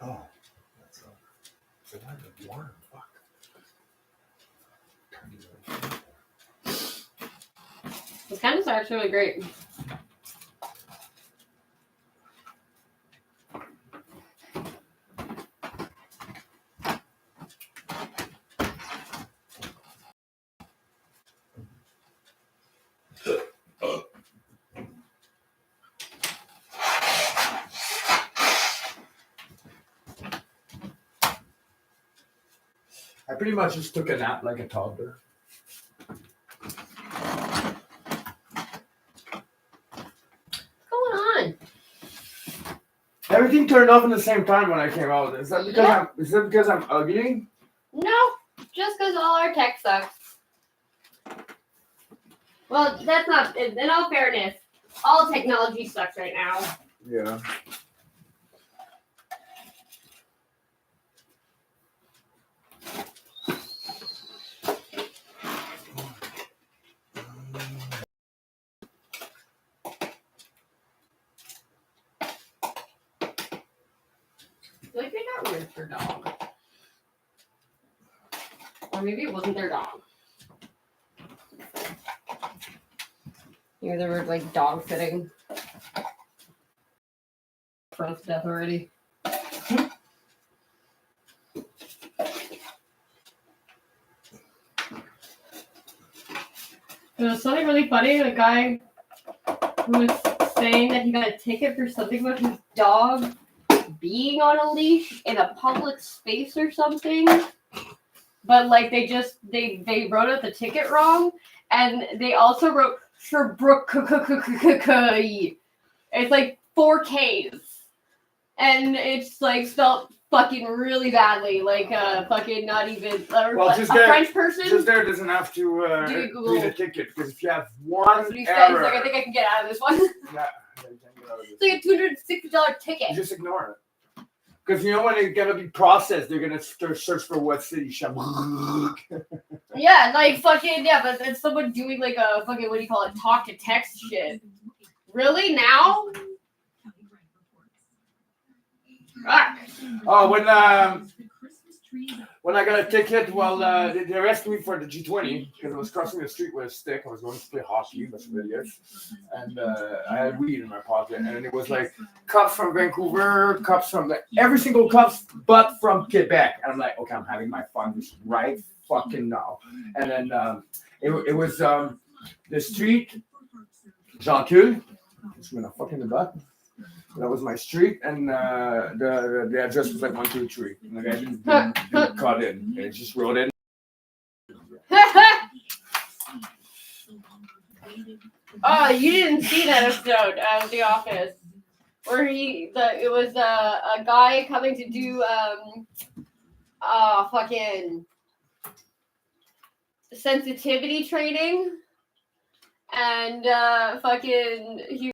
Oh, that's a lot of warm. Fuck. This kind of starts really great. I pretty much just took a nap like a toddler. What's going on? Everything turned off at the same time when I came out. Is that because I'm ugly? No, just because all our tech sucks. Well, that's not, in all fairness, all technology sucks right now. Yeah. Like they got rid of their dog. Or maybe it wasn't their dog. Maybe they were like dog sitting. Froze to death already. There was something really funny. The guy who was saying that he got a ticket for something about his dog being on a leash in a public space or something. But like they wrote out the ticket wrong, and they also wrote Sherbrooke. It's like 4 Ks, and it's like spelled fucking really badly, like fucking not even a French person. Just there doesn't have to read a ticket, because if you have one That's what he error, said. He's like, I think I can get out of this one. yeah, you can't get out of It's like a $260 ticket. You just ignore it. Because you know when it's gonna be processed, they're gonna search for what city. Yeah, like fucking yeah, but it's someone doing like a fucking what do you call it, talk to text shit. Really now? Fuck. Oh, when I got a ticket, well, they arrested me for the G20 because I was crossing the street with a stick. I was going to play hockey, that's what it is. And I had weed in my pocket, and it was like cops from Vancouver, cops from every single cops, but from Quebec. And I'm like, okay, I'm having my fun right fucking now. And then it was the street, Jean Cul, just gonna fuck in the butt. That was my street, and the address was like 123. And the guy didn't cut in. It just wrote in. Oh, you didn't see that episode of The Office where it was a guy coming to do fucking sensitivity training, and fucking he